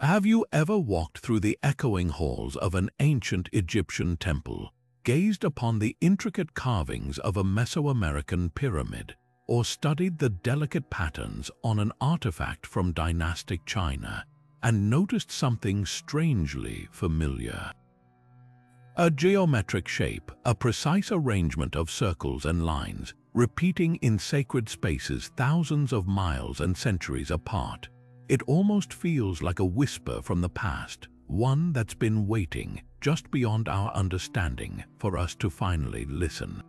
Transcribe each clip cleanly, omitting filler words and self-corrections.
Have you ever walked through the echoing halls of an ancient Egyptian temple, gazed upon the intricate carvings of a Mesoamerican pyramid, or studied the delicate patterns on an artifact from dynastic China, and noticed something strangely familiar? A geometric shape, a precise arrangement of circles and lines, repeating in sacred spaces thousands of miles and centuries apart. It almost feels like a whisper from the past, one that's been waiting just beyond our understanding for us to finally listen.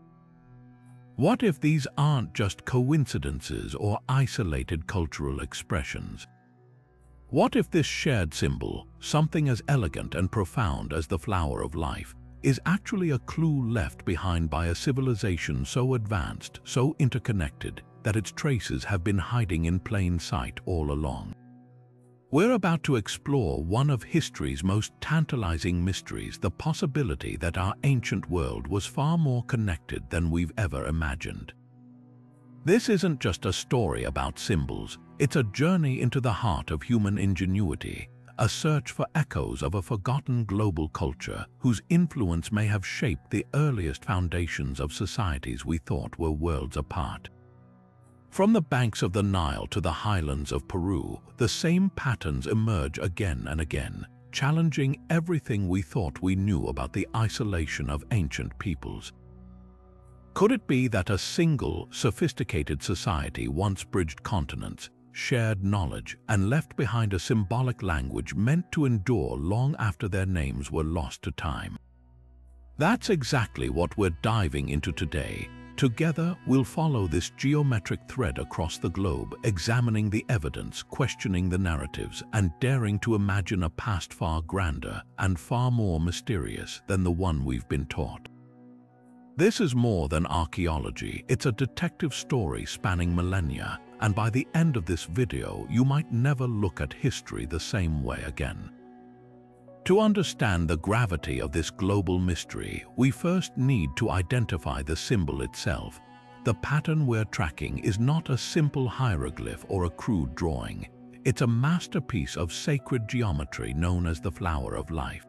What if these aren't just coincidences or isolated cultural expressions? What if this shared symbol, something as elegant and profound as the flower of life, is actually a clue left behind by a civilization so advanced, so interconnected, that its traces have been hiding in plain sight all along? We're about to explore one of history's most tantalizing mysteries, the possibility that our ancient world was far more connected than we've ever imagined. This isn't just a story about symbols, it's a journey into the heart of human ingenuity, a search for echoes of a forgotten global culture whose influence may have shaped the earliest foundations of societies we thought were worlds apart. From the banks of the Nile to the highlands of Peru, the same patterns emerge again and again, challenging everything we thought we knew about the isolation of ancient peoples. Could it be that a single, sophisticated society once bridged continents, shared knowledge, and left behind a symbolic language meant to endure long after their names were lost to time? That's exactly what we're diving into today. Together, we'll follow this geometric thread across the globe, examining the evidence, questioning the narratives, and daring to imagine a past far grander and far more mysterious than the one we've been taught. This is more than archaeology, it's a detective story spanning millennia, and by the end of this video, you might never look at history the same way again. To understand the gravity of this global mystery, we first need to identify the symbol itself. The pattern we're tracking is not a simple hieroglyph or a crude drawing. It's a masterpiece of sacred geometry known as the flower of life.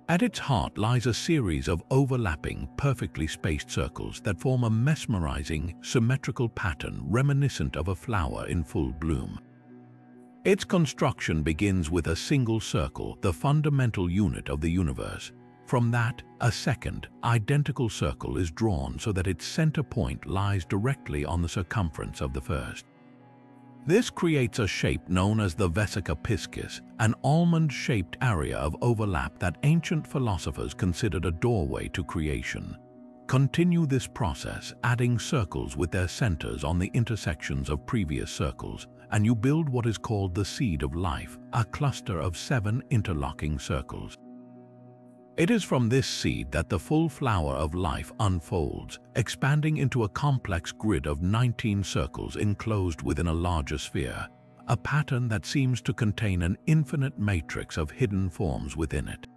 At its heart lies a series of overlapping, perfectly spaced circles that form a mesmerizing, symmetrical pattern reminiscent of a flower in full bloom. Its construction begins with a single circle, the fundamental unit of the universe. From that, a second, identical circle is drawn so that its center point lies directly on the circumference of the first. This creates a shape known as the vesica piscis, an almond-shaped area of overlap that ancient philosophers considered a doorway to creation. Continue this process, adding circles with their centers on the intersections of previous circles, and you build what is called the seed of life, a cluster of 7 interlocking circles. It is from this seed that the full flower of life unfolds, expanding into a complex grid of 19 circles enclosed within a larger sphere, a pattern that seems to contain an infinite matrix of hidden forms within it.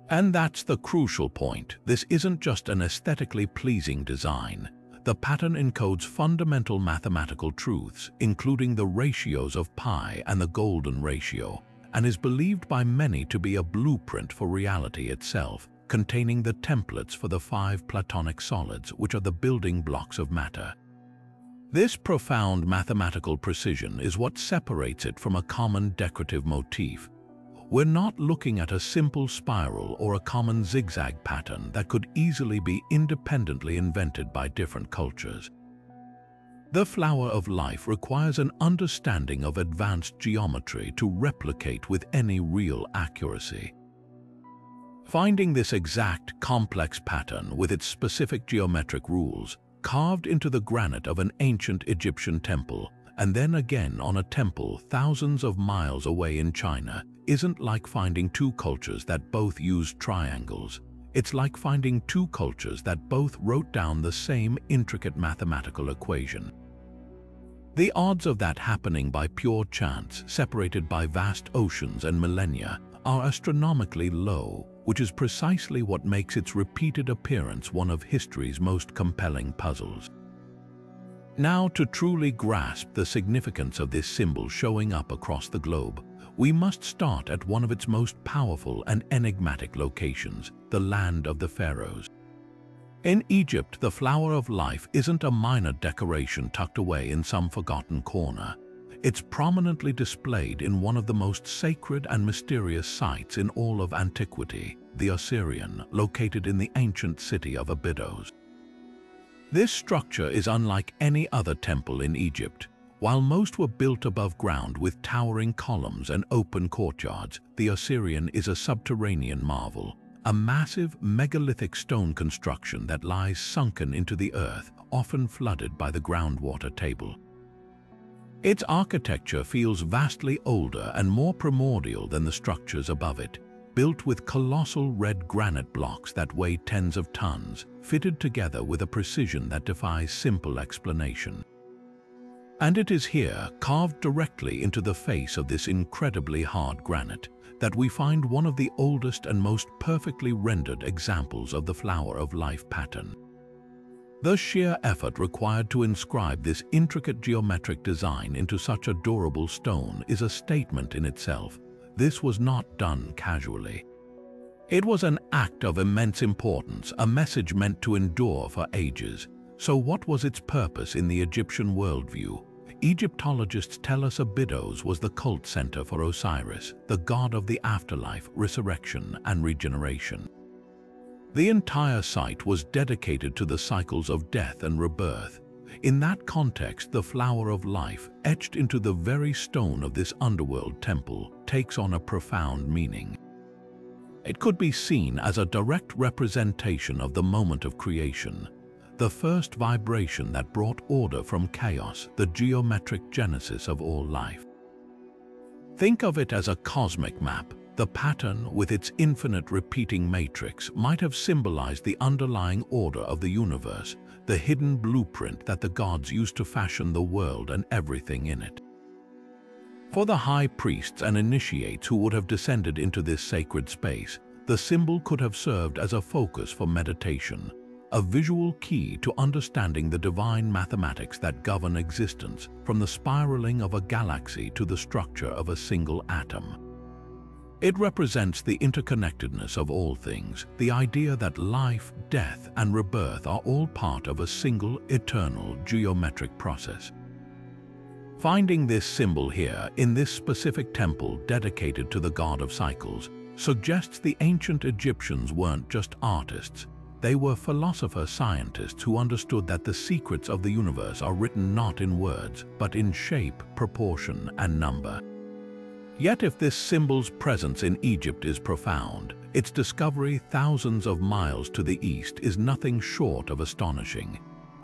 And that's the crucial point. This isn't just an aesthetically pleasing design. The pattern encodes fundamental mathematical truths, including the ratios of pi and the golden ratio, and is believed by many to be a blueprint for reality itself, containing the templates for the 5 Platonic solids, which are the building blocks of matter. This profound mathematical precision is what separates it from a common decorative motif. We're not looking at a simple spiral or a common zigzag pattern that could easily be independently invented by different cultures. The flower of life requires an understanding of advanced geometry to replicate with any real accuracy. Finding this exact, complex pattern with its specific geometric rules, carved into the granite of an ancient Egyptian temple, and then again on a temple thousands of miles away in China, isn't like finding two cultures that both used triangles. It's like finding two cultures that both wrote down the same intricate mathematical equation. The odds of that happening by pure chance, separated by vast oceans and millennia, are astronomically low, which is precisely what makes its repeated appearance one of history's most compelling puzzles. Now, to truly grasp the significance of this symbol showing up across the globe, we must start at one of its most powerful and enigmatic locations, the land of the pharaohs. In Egypt, the flower of life isn't a minor decoration tucked away in some forgotten corner. It's prominently displayed in one of the most sacred and mysterious sites in all of antiquity, the Osirion, located in the ancient city of Abydos. This structure is unlike any other temple in Egypt. While most were built above ground with towering columns and open courtyards, the Osirion is a subterranean marvel, a massive megalithic stone construction that lies sunken into the earth, often flooded by the groundwater table. Its architecture feels vastly older and more primordial than the structures above it, built with colossal red granite blocks that weigh tens of tons, fitted together with a precision that defies simple explanation. And it is here, carved directly into the face of this incredibly hard granite, that we find one of the oldest and most perfectly rendered examples of the flower of life pattern. The sheer effort required to inscribe this intricate geometric design into such a durable stone is a statement in itself. This was not done casually. It was an act of immense importance, a message meant to endure for ages. So what was its purpose in the Egyptian worldview? Egyptologists tell us Abydos was the cult center for Osiris, the god of the afterlife, resurrection, and regeneration. The entire site was dedicated to the cycles of death and rebirth. In that context, the flower of life, etched into the very stone of this underworld temple, takes on a profound meaning. It could be seen as a direct representation of the moment of creation, the first vibration that brought order from chaos, the geometric genesis of all life. Think of it as a cosmic map. The pattern, with its infinite repeating matrix, might have symbolized the underlying order of the universe, the hidden blueprint that the gods used to fashion the world and everything in it. For the high priests and initiates who would have descended into this sacred space, the symbol could have served as a focus for meditation, a visual key to understanding the divine mathematics that govern existence, from the spiraling of a galaxy to the structure of a single atom. It represents the interconnectedness of all things, the idea that life, death, and rebirth are all part of a single, eternal, geometric process. Finding this symbol here, in this specific temple dedicated to the god of cycles, suggests the ancient Egyptians weren't just artists. They were philosopher-scientists who understood that the secrets of the universe are written not in words, but in shape, proportion, and number. Yet if this symbol's presence in Egypt is profound, its discovery thousands of miles to the east is nothing short of astonishing.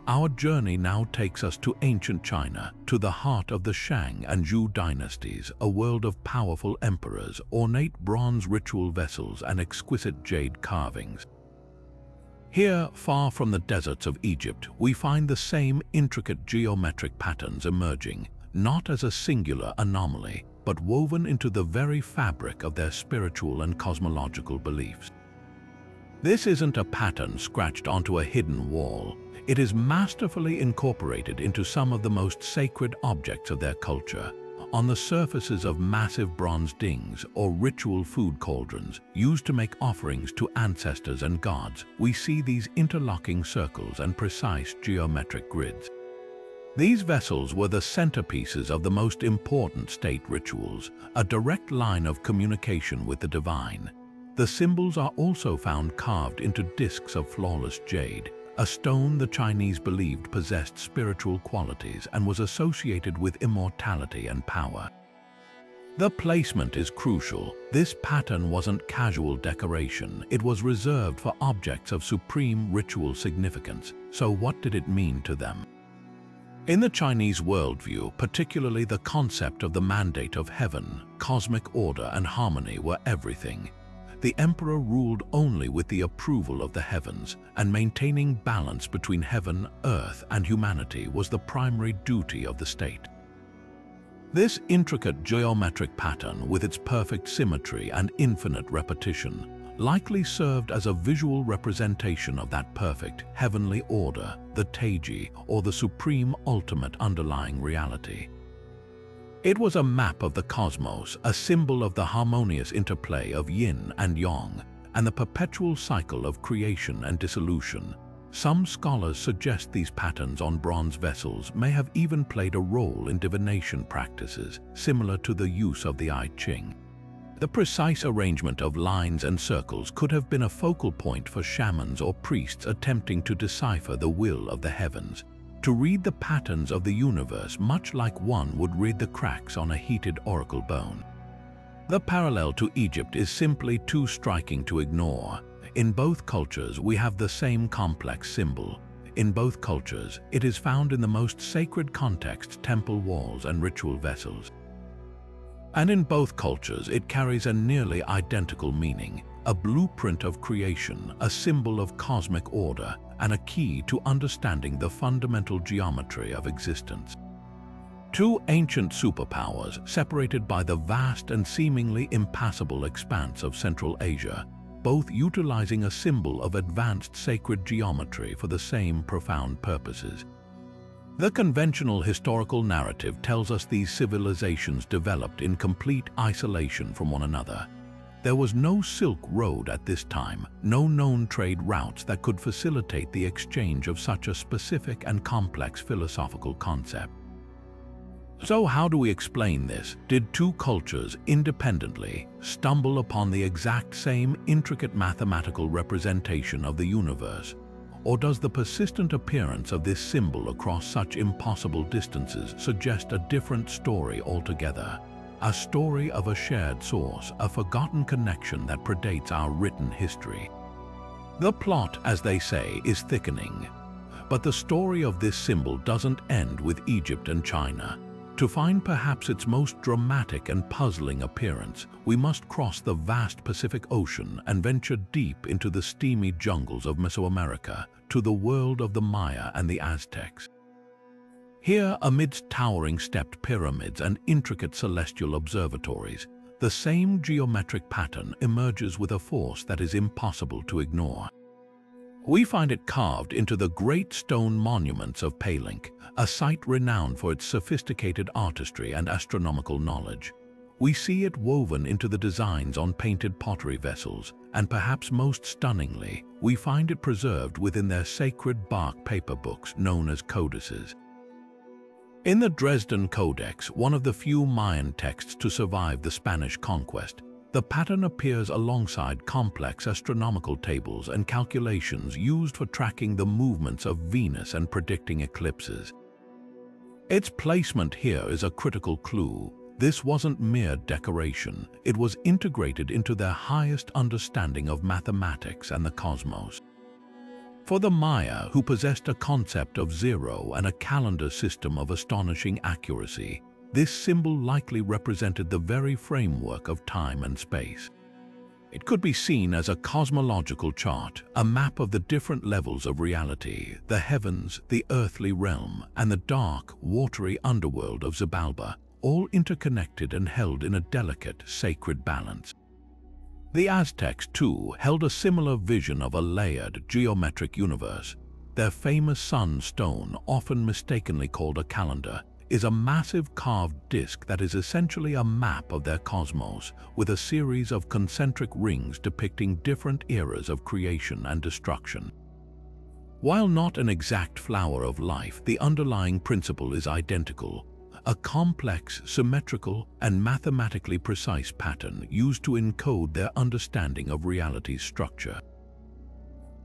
Our journey now takes us to ancient China, to the heart of the Shang and Zhou dynasties, a world of powerful emperors, ornate bronze ritual vessels, and exquisite jade carvings. Here, far from the deserts of Egypt, we find the same intricate geometric patterns emerging, not as a singular anomaly, but woven into the very fabric of their spiritual and cosmological beliefs. This isn't a pattern scratched onto a hidden wall. It is masterfully incorporated into some of the most sacred objects of their culture. On the surfaces of massive bronze dings or ritual food cauldrons used to make offerings to ancestors and gods, we see these interlocking circles and precise geometric grids. These vessels were the centerpieces of the most important state rituals, a direct line of communication with the divine. The symbols are also found carved into discs of flawless jade, a stone the Chinese believed possessed spiritual qualities and was associated with immortality and power. The placement is crucial. This pattern wasn't casual decoration. It was reserved for objects of supreme ritual significance. So what did it mean to them? In the Chinese worldview, particularly the concept of the mandate of heaven, cosmic order and harmony were everything. The emperor ruled only with the approval of the heavens, and maintaining balance between heaven, earth, and humanity was the primary duty of the state. This intricate geometric pattern, with its perfect symmetry and infinite repetition, likely served as a visual representation of that perfect heavenly order, the Taiji, or the supreme ultimate underlying reality. It was a map of the cosmos, a symbol of the harmonious interplay of yin and yang, and the perpetual cycle of creation and dissolution. Some scholars suggest these patterns on bronze vessels may have even played a role in divination practices, similar to the use of the I Ching. The precise arrangement of lines and circles could have been a focal point for shamans or priests attempting to decipher the will of the heavens, to read the patterns of the universe much like one would read the cracks on a heated oracle bone. The parallel to Egypt is simply too striking to ignore. In both cultures, we have the same complex symbol. In both cultures, it is found in the most sacred contexts, temple walls and ritual vessels. And in both cultures, it carries a nearly identical meaning, a blueprint of creation, a symbol of cosmic order, and a key to understanding the fundamental geometry of existence. Two ancient superpowers separated by the vast and seemingly impassable expanse of Central Asia, both utilizing a symbol of advanced sacred geometry for the same profound purposes. The conventional historical narrative tells us these civilizations developed in complete isolation from one another. There was no Silk Road at this time, no known trade routes that could facilitate the exchange of such a specific and complex philosophical concept. So how do we explain this? Did two cultures independently stumble upon the exact same intricate mathematical representation of the universe? Or does the persistent appearance of this symbol across such impossible distances suggest a different story altogether? A story of a shared source, a forgotten connection that predates our written history. The plot, as they say, is thickening. But the story of this symbol doesn't end with Egypt and China. To find perhaps its most dramatic and puzzling appearance, we must cross the vast Pacific Ocean and venture deep into the steamy jungles of Mesoamerica, to the world of the Maya and the Aztecs. Here, amidst towering stepped pyramids and intricate celestial observatories, the same geometric pattern emerges with a force that is impossible to ignore. We find it carved into the great stone monuments of Palenque, a site renowned for its sophisticated artistry and astronomical knowledge. We see it woven into the designs on painted pottery vessels, and perhaps most stunningly, we find it preserved within their sacred bark paper books known as codices. In the Dresden Codex, one of the few Mayan texts to survive the Spanish conquest, the pattern appears alongside complex astronomical tables and calculations used for tracking the movements of Venus and predicting eclipses. Its placement here is a critical clue. This wasn't mere decoration, it was integrated into their highest understanding of mathematics and the cosmos. For the Maya, who possessed a concept of zero and a calendar system of astonishing accuracy, this symbol likely represented the very framework of time and space. It could be seen as a cosmological chart, a map of the different levels of reality, the heavens, the earthly realm, and the dark, watery underworld of Xibalba, all interconnected and held in a delicate, sacred balance. The Aztecs, too, held a similar vision of a layered, geometric universe. Their famous sun stone, often mistakenly called a calendar, is a massive carved disc that is essentially a map of their cosmos, with a series of concentric rings depicting different eras of creation and destruction. While not an exact flower of life, the underlying principle is identical, a complex, symmetrical, and mathematically precise pattern used to encode their understanding of reality's structure.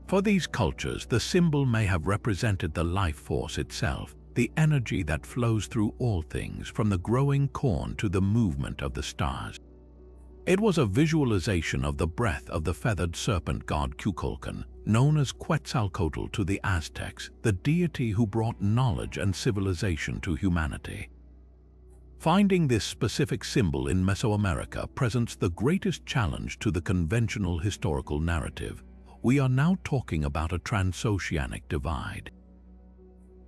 For these cultures, the symbol may have represented the life force itself, the energy that flows through all things, from the growing corn to the movement of the stars. It was a visualization of the breath of the feathered serpent god Kukulkan, known as Quetzalcoatl to the Aztecs, the deity who brought knowledge and civilization to humanity. Finding this specific symbol in Mesoamerica presents the greatest challenge to the conventional historical narrative. We are now talking about a transoceanic divide.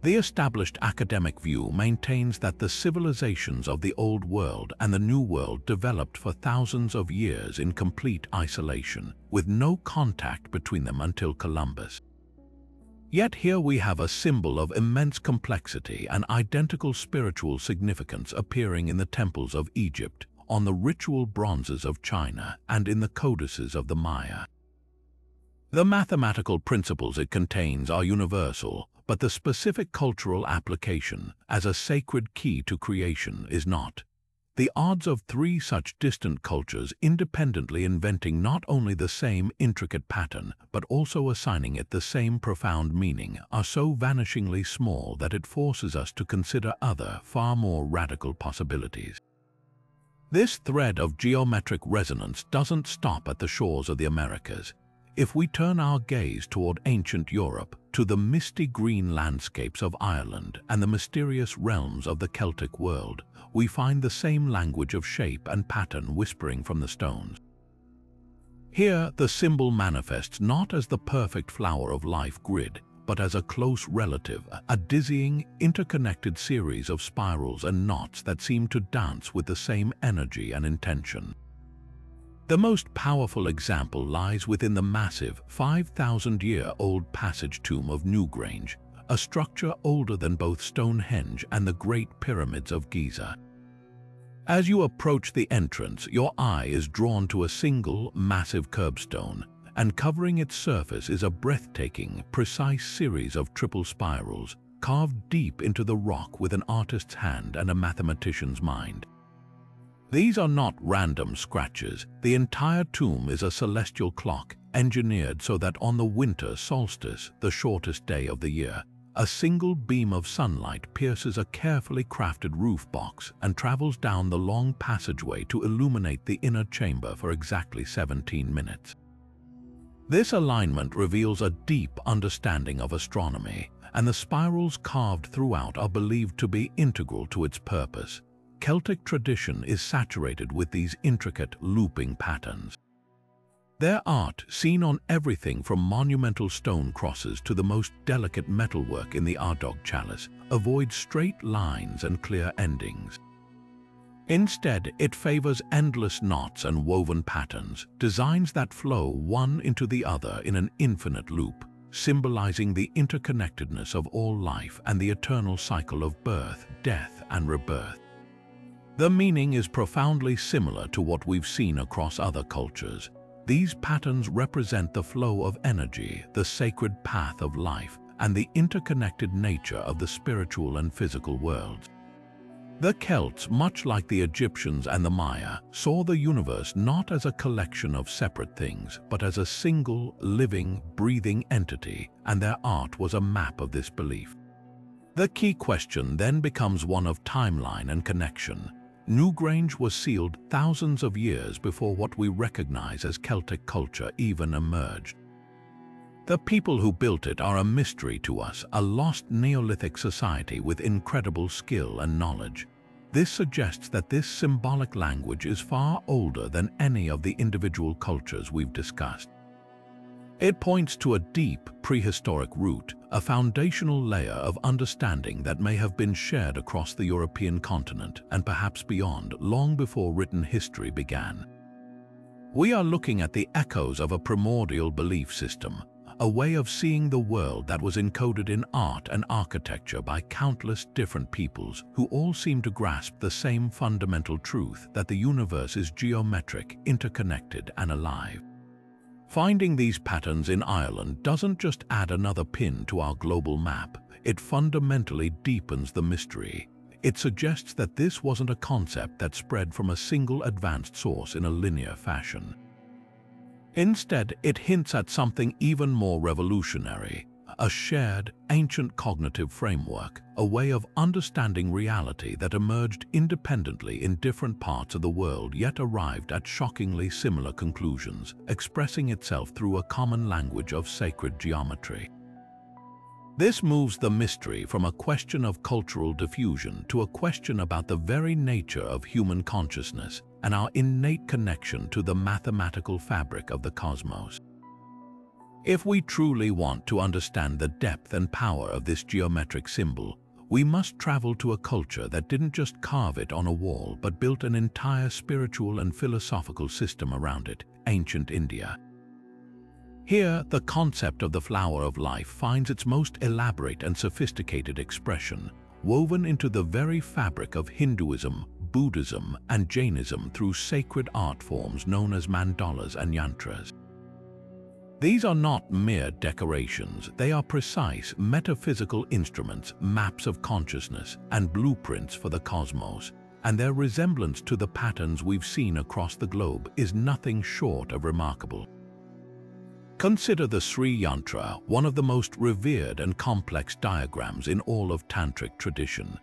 The established academic view maintains that the civilizations of the Old World and the New World developed for thousands of years in complete isolation, with no contact between them until Columbus. Yet here we have a symbol of immense complexity and identical spiritual significance appearing in the temples of Egypt, on the ritual bronzes of China, and in the codices of the Maya. The mathematical principles it contains are universal, but the specific cultural application, as a sacred key to creation, is not. The odds of three such distant cultures independently inventing not only the same intricate pattern, but also assigning it the same profound meaning, are so vanishingly small that it forces us to consider other, far more radical possibilities. This thread of geometric resonance doesn't stop at the shores of the Americas. If we turn our gaze toward ancient Europe, to the misty green landscapes of Ireland and the mysterious realms of the Celtic world, we find the same language of shape and pattern whispering from the stones. Here, the symbol manifests not as the perfect flower of life grid, but as a close relative, a dizzying, interconnected series of spirals and knots that seem to dance with the same energy and intention. The most powerful example lies within the massive 5,000-year-old passage tomb of Newgrange, a structure older than both Stonehenge and the Great Pyramids of Giza. As you approach the entrance, your eye is drawn to a single, massive curbstone, and covering its surface is a breathtaking, precise series of triple spirals, carved deep into the rock with an artist's hand and a mathematician's mind. These are not random scratches. The entire tomb is a celestial clock, engineered so that on the winter solstice, the shortest day of the year, a single beam of sunlight pierces a carefully crafted roof box and travels down the long passageway to illuminate the inner chamber for exactly 17 minutes. This alignment reveals a deep understanding of astronomy, and the spirals carved throughout are believed to be integral to its purpose. Celtic tradition is saturated with these intricate, looping patterns. Their art, seen on everything from monumental stone crosses to the most delicate metalwork in the Ardagh chalice, avoids straight lines and clear endings. Instead, it favors endless knots and woven patterns, designs that flow one into the other in an infinite loop, symbolizing the interconnectedness of all life and the eternal cycle of birth, death, and rebirth. The meaning is profoundly similar to what we've seen across other cultures. These patterns represent the flow of energy, the sacred path of life, and the interconnected nature of the spiritual and physical worlds. The Celts, much like the Egyptians and the Maya, saw the universe not as a collection of separate things, but as a single, living, breathing entity, and their art was a map of this belief. The key question then becomes one of timeline and connection. Newgrange was sealed thousands of years before what we recognize as Celtic culture even emerged. The people who built it are a mystery to us, a lost Neolithic society with incredible skill and knowledge. This suggests that this symbolic language is far older than any of the individual cultures we've discussed. It points to a deep prehistoric root, a foundational layer of understanding that may have been shared across the European continent and perhaps beyond, long before written history began. We are looking at the echoes of a primordial belief system, a way of seeing the world that was encoded in art and architecture by countless different peoples who all seem to grasp the same fundamental truth that the universe is geometric, interconnected, and alive. Finding these patterns in Ireland doesn't just add another pin to our global map, it fundamentally deepens the mystery. It suggests that this wasn't a concept that spread from a single advanced source in a linear fashion. Instead, it hints at something even more revolutionary, a shared, ancient cognitive framework, a way of understanding reality that emerged independently in different parts of the world yet arrived at shockingly similar conclusions, expressing itself through a common language of sacred geometry. This moves the mystery from a question of cultural diffusion to a question about the very nature of human consciousness and our innate connection to the mathematical fabric of the cosmos. If we truly want to understand the depth and power of this geometric symbol, we must travel to a culture that didn't just carve it on a wall but built an entire spiritual and philosophical system around it, ancient India. Here, the concept of the flower of life finds its most elaborate and sophisticated expression, woven into the very fabric of Hinduism, Buddhism, and Jainism through sacred art forms known as mandalas and yantras. These are not mere decorations, they are precise metaphysical instruments, maps of consciousness, and blueprints for the cosmos, and their resemblance to the patterns we've seen across the globe is nothing short of remarkable. Consider the Sri Yantra, one of the most revered and complex diagrams in all of Tantric tradition.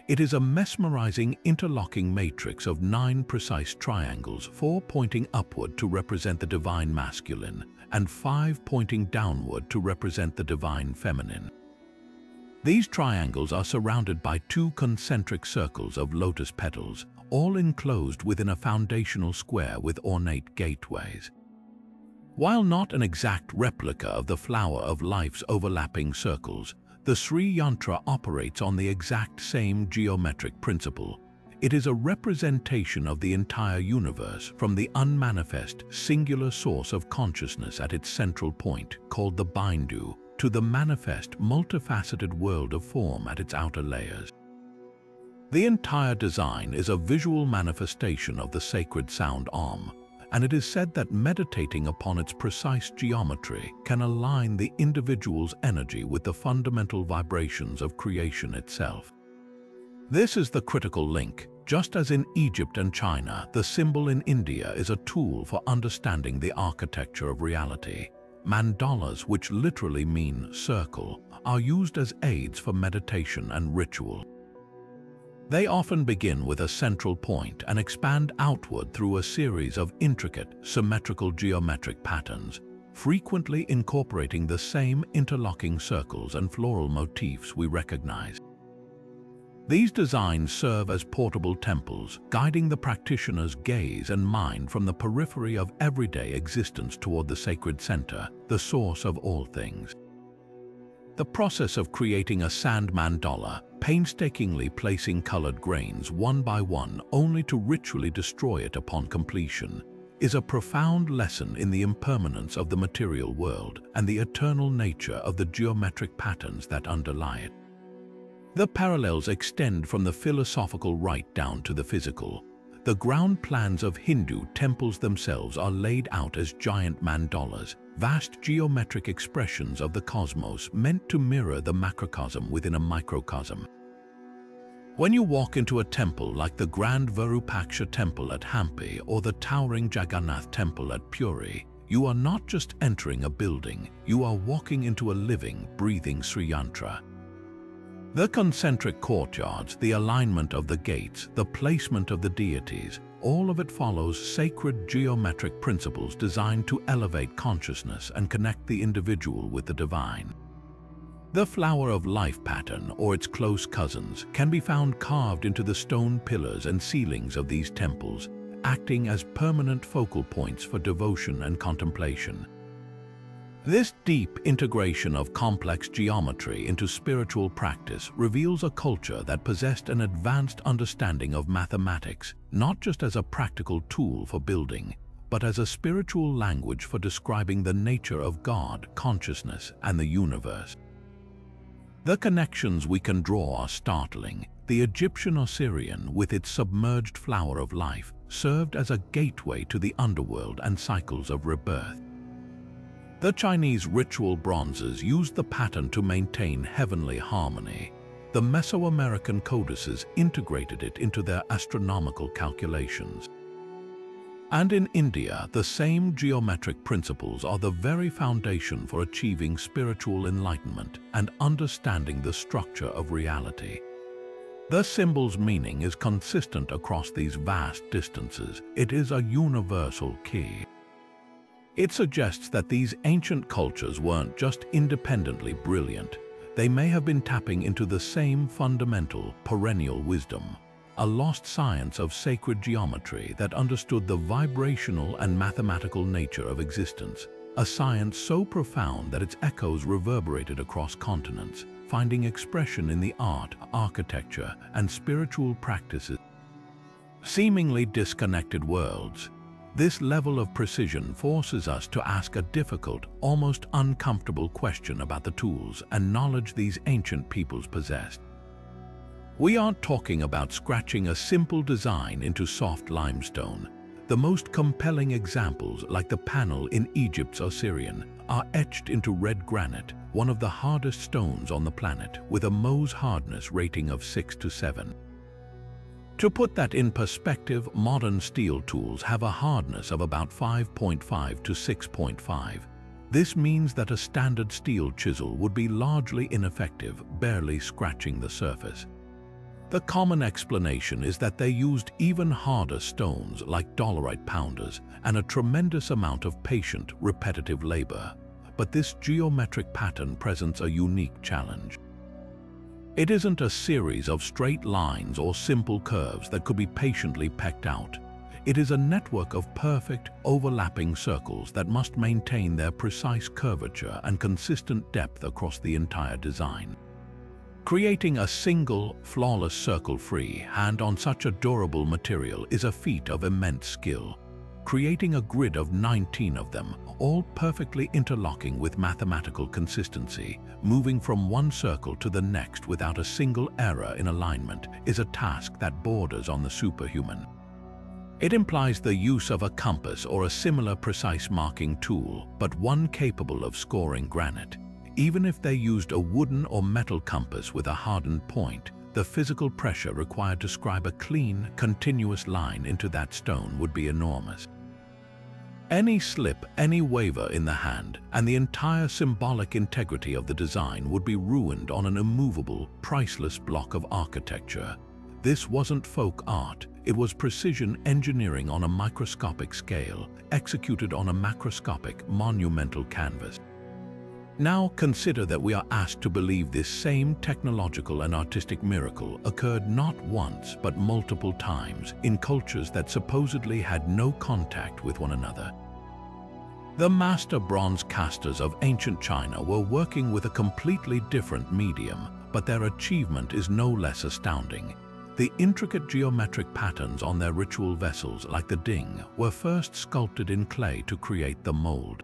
It is a mesmerizing interlocking matrix of 9 precise triangles, 4 pointing upward to represent the divine masculine, and 5 pointing downward to represent the divine feminine. These triangles are surrounded by 2 concentric circles of lotus petals, all enclosed within a foundational square with ornate gateways. While not an exact replica of the flower of life's overlapping circles, the Sri Yantra operates on the exact same geometric principle. It is a representation of the entire universe from the unmanifest, singular source of consciousness at its central point, called the Bindu, to the manifest, multifaceted world of form at its outer layers. The entire design is a visual manifestation of the sacred sound Om, and it is said that meditating upon its precise geometry can align the individual's energy with the fundamental vibrations of creation itself. This is the critical link. Just as in Egypt and China, the symbol in India is a tool for understanding the architecture of reality. Mandalas, which literally mean circle, are used as aids for meditation and ritual. They often begin with a central point and expand outward through a series of intricate, symmetrical geometric patterns, frequently incorporating the same interlocking circles and floral motifs we recognize. These designs serve as portable temples, guiding the practitioner's gaze and mind from the periphery of everyday existence toward the sacred center, the source of all things. The process of creating a sand mandala, painstakingly placing colored grains one by one only to ritually destroy it upon completion, is a profound lesson in the impermanence of the material world and the eternal nature of the geometric patterns that underlie it. The parallels extend from the philosophical right down to the physical. The ground plans of Hindu temples themselves are laid out as giant mandalas, vast geometric expressions of the cosmos meant to mirror the macrocosm within a microcosm. When you walk into a temple like the Grand Virupaksha temple at Hampi or the towering Jagannath temple at Puri, you are not just entering a building, you are walking into a living, breathing Sri Yantra. The concentric courtyards, the alignment of the gates, the placement of the deities, all of it follows sacred geometric principles designed to elevate consciousness and connect the individual with the divine. The flower of life pattern, or its close cousins, can be found carved into the stone pillars and ceilings of these temples, acting as permanent focal points for devotion and contemplation. This deep integration of complex geometry into spiritual practice reveals a culture that possessed an advanced understanding of mathematics, not just as a practical tool for building, but as a spiritual language for describing the nature of God, consciousness, and the universe. The connections we can draw are startling. The Egyptian Osirion, with its submerged flower of life, served as a gateway to the underworld and cycles of rebirth. The Chinese ritual bronzes used the pattern to maintain heavenly harmony. The Mesoamerican codices integrated it into their astronomical calculations. And in India, the same geometric principles are the very foundation for achieving spiritual enlightenment and understanding the structure of reality. The symbol's meaning is consistent across these vast distances. It is a universal key. It suggests that these ancient cultures weren't just independently brilliant. They may have been tapping into the same fundamental, perennial wisdom, a lost science of sacred geometry that understood the vibrational and mathematical nature of existence, a science so profound that its echoes reverberated across continents, finding expression in the art, architecture, and spiritual practices. Seemingly disconnected worlds, This level of precision forces us to ask a difficult, almost uncomfortable question about the tools and knowledge these ancient peoples possessed. We aren't talking about scratching a simple design into soft limestone. The most compelling examples, like the panel in Egypt's Osirion, are etched into red granite, one of the hardest stones on the planet, with a Mohs hardness rating of 6 to 7. To put that in perspective, modern steel tools have a hardness of about 5.5 to 6.5. This means that a standard steel chisel would be largely ineffective, barely scratching the surface. The common explanation is that they used even harder stones like dolerite pounders and a tremendous amount of patient, repetitive labor. But this geometric pattern presents a unique challenge. It isn't a series of straight lines or simple curves that could be patiently pecked out. It is a network of perfect, overlapping circles that must maintain their precise curvature and consistent depth across the entire design. Creating a single, flawless circle freehand on such a durable material is a feat of immense skill. Creating a grid of 19 of them, all perfectly interlocking with mathematical consistency, moving from one circle to the next without a single error in alignment, is a task that borders on the superhuman. It implies the use of a compass or a similar precise marking tool, but one capable of scoring granite. Even if they used a wooden or metal compass with a hardened point, the physical pressure required to scribe a clean, continuous line into that stone would be enormous. Any slip, any waver in the hand, and the entire symbolic integrity of the design would be ruined on an immovable, priceless block of architecture. This wasn't folk art, it was precision engineering on a microscopic scale, executed on a macroscopic, monumental canvas. Now consider that we are asked to believe this same technological and artistic miracle occurred not once but multiple times in cultures that supposedly had no contact with one another. The master bronze casters of ancient China were working with a completely different medium, but their achievement is no less astounding. The intricate geometric patterns on their ritual vessels, like the ding, were first sculpted in clay to create the mold.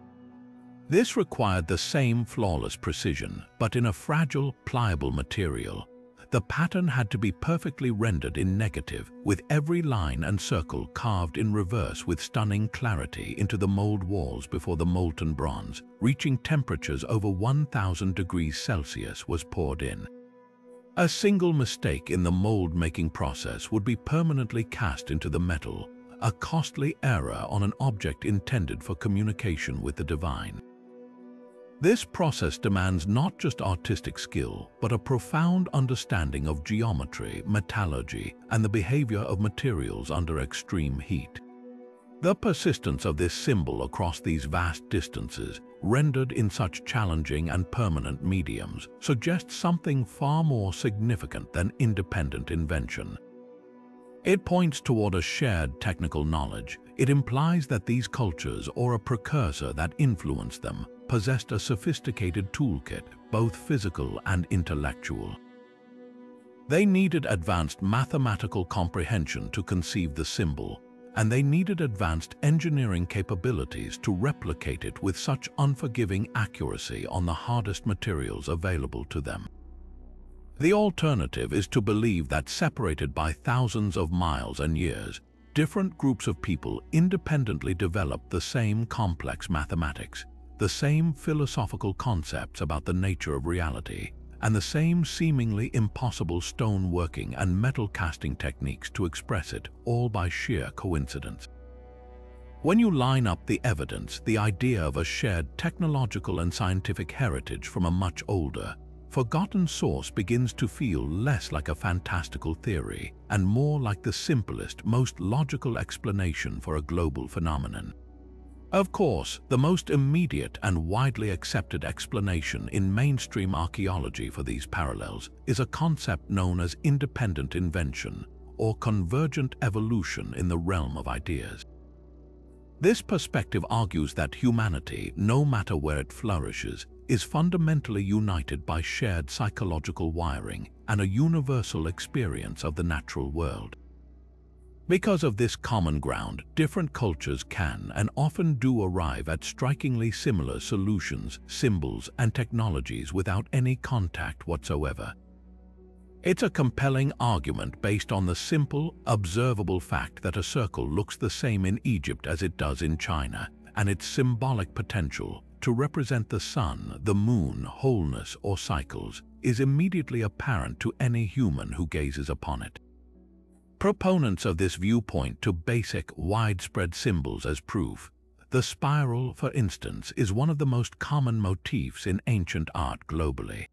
This required the same flawless precision, but in a fragile, pliable material. The pattern had to be perfectly rendered in negative, with every line and circle carved in reverse with stunning clarity into the mold walls before the molten bronze, reaching temperatures over 1000 degrees Celsius, was poured in. A single mistake in the mold-making process would be permanently cast into the metal, a costly error on an object intended for communication with the divine. This process demands not just artistic skill, but a profound understanding of geometry, metallurgy, and the behavior of materials under extreme heat. The persistence of this symbol across these vast distances, rendered in such challenging and permanent mediums, suggests something far more significant than independent invention. It points toward a shared technical knowledge. It implies that these cultures, or a precursor that influenced them, possessed a sophisticated toolkit, both physical and intellectual. They needed advanced mathematical comprehension to conceive the symbol, and they needed advanced engineering capabilities to replicate it with such unforgiving accuracy on the hardest materials available to them. The alternative is to believe that, separated by thousands of miles and years, different groups of people independently developed the same complex mathematics, the same philosophical concepts about the nature of reality, and the same seemingly impossible stone working and metal casting techniques to express it, all by sheer coincidence. When you line up the evidence, the idea of a shared technological and scientific heritage from a much older, forgotten source begins to feel less like a fantastical theory and more like the simplest, most logical explanation for a global phenomenon. Of course, the most immediate and widely accepted explanation in mainstream archaeology for these parallels is a concept known as independent invention, or convergent evolution in the realm of ideas. This perspective argues that humanity, no matter where it flourishes, is fundamentally united by shared psychological wiring and a universal experience of the natural world. Because of this common ground, different cultures can and often do arrive at strikingly similar solutions, symbols, and technologies without any contact whatsoever. It's a compelling argument based on the simple, observable fact that a circle looks the same in Egypt as it does in China, and its symbolic potential to represent the sun, the moon, wholeness, or cycles is immediately apparent to any human who gazes upon it. Proponents of this viewpoint to basic, widespread symbols as proof. The spiral, for instance, is one of the most common motifs in ancient art globally.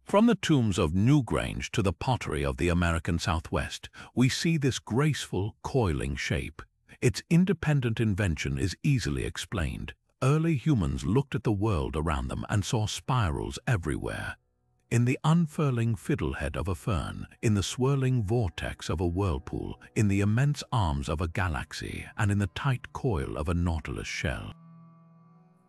From the tombs of Newgrange to the pottery of the American Southwest, we see this graceful, coiling shape. Its independent invention is easily explained. Early humans looked at the world around them and saw spirals everywhere. In the unfurling fiddlehead of a fern, in the swirling vortex of a whirlpool, in the immense arms of a galaxy, and in the tight coil of a nautilus shell.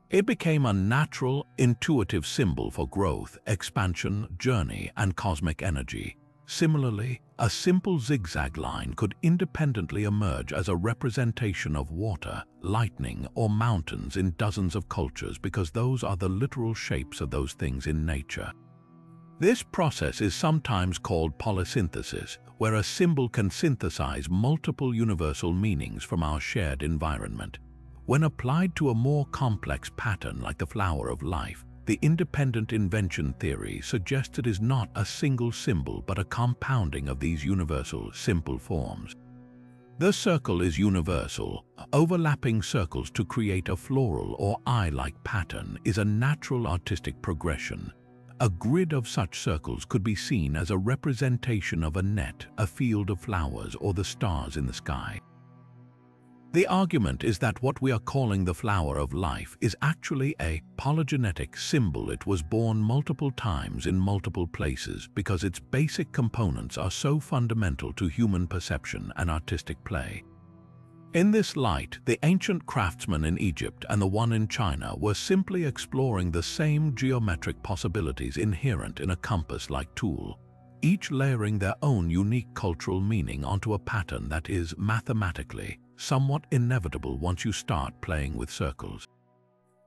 It became a natural, intuitive symbol for growth, expansion, journey, and cosmic energy. Similarly, a simple zigzag line could independently emerge as a representation of water, lightning, or mountains in dozens of cultures because those are the literal shapes of those things in nature. This process is sometimes called polysynthesis, where a symbol can synthesize multiple universal meanings from our shared environment. When applied to a more complex pattern like the flower of life, the independent invention theory suggests it is not a single symbol but a compounding of these universal, simple forms. The circle is universal. Overlapping circles to create a floral or eye-like pattern is a natural artistic progression. A grid of such circles could be seen as a representation of a net, a field of flowers, or the stars in the sky. The argument is that what we are calling the flower of life is actually a polygenetic symbol. It was born multiple times in multiple places because its basic components are so fundamental to human perception and artistic play. In this light, the ancient craftsmen in Egypt and the one in China were simply exploring the same geometric possibilities inherent in a compass-like tool, each layering their own unique cultural meaning onto a pattern that is, mathematically, somewhat inevitable once you start playing with circles.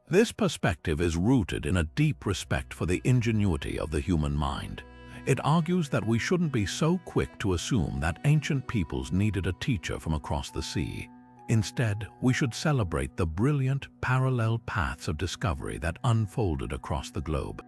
This perspective is rooted in a deep respect for the ingenuity of the human mind. It argues that we shouldn't be so quick to assume that ancient peoples needed a teacher from across the sea. Instead, we should celebrate the brilliant, parallel paths of discovery that unfolded across the globe.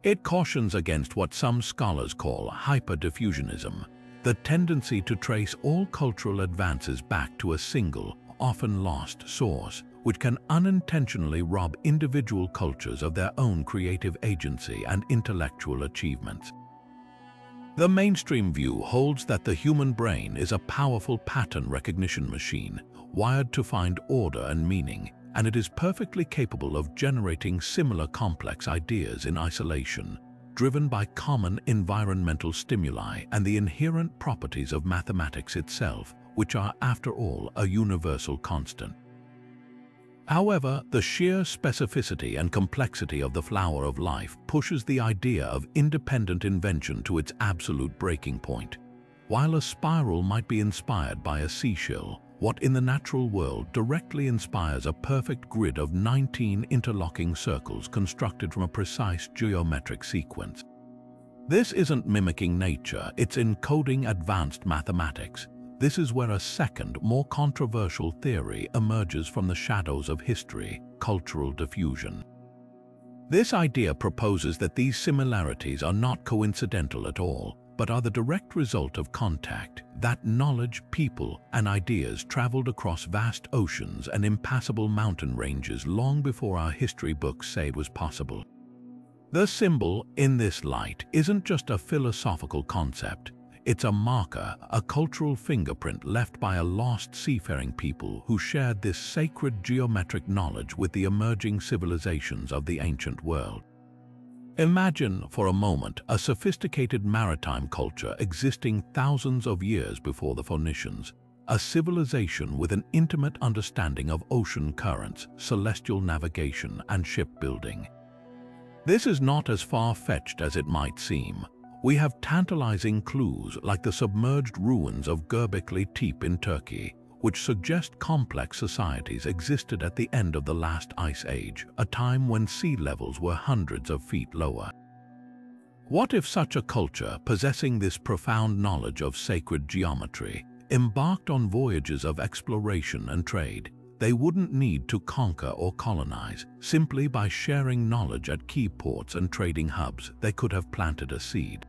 It cautions against what some scholars call hyper-diffusionism, the tendency to trace all cultural advances back to a single, often lost source, which can unintentionally rob individual cultures of their own creative agency and intellectual achievements. The mainstream view holds that the human brain is a powerful pattern recognition machine, wired to find order and meaning, and it is perfectly capable of generating similar complex ideas in isolation, driven by common environmental stimuli and the inherent properties of mathematics itself, which are, after all, a universal constant. However, the sheer specificity and complexity of the flower of life pushes the idea of independent invention to its absolute breaking point. While a spiral might be inspired by a seashell, what in the natural world directly inspires a perfect grid of 19 interlocking circles constructed from a precise geometric sequence. This isn't mimicking nature, it's encoding advanced mathematics. This is where a second, more controversial theory emerges from the shadows of history: cultural diffusion. This idea proposes that these similarities are not coincidental at all, but are the direct result of contact, that knowledge, people, and ideas traveled across vast oceans and impassable mountain ranges long before our history books say it was possible. The symbol, in this light, isn't just a philosophical concept. It's a marker, a cultural fingerprint left by a lost seafaring people who shared this sacred geometric knowledge with the emerging civilizations of the ancient world. Imagine, for a moment, a sophisticated maritime culture existing thousands of years before the Phoenicians, a civilization with an intimate understanding of ocean currents, celestial navigation, and shipbuilding. This is not as far-fetched as it might seem. we have tantalizing clues like the submerged ruins of Göbekli Tepe in Turkey, which suggest complex societies existed at the end of the last ice age, a time when sea levels were hundreds of feet lower. What if such a culture, possessing this profound knowledge of sacred geometry, embarked on voyages of exploration and trade? They wouldn't need to conquer or colonize. Simply by sharing knowledge at key ports and trading hubs, they could have planted a seed.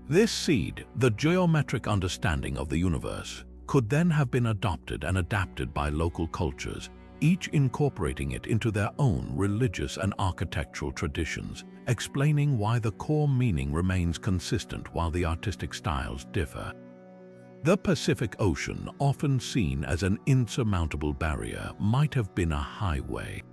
This seed, the geometric understanding of the universe, could then have been adopted and adapted by local cultures, each incorporating it into their own religious and architectural traditions, explaining why the core meaning remains consistent while the artistic styles differ. The Pacific Ocean, often seen as an insurmountable barrier, might have been a highway.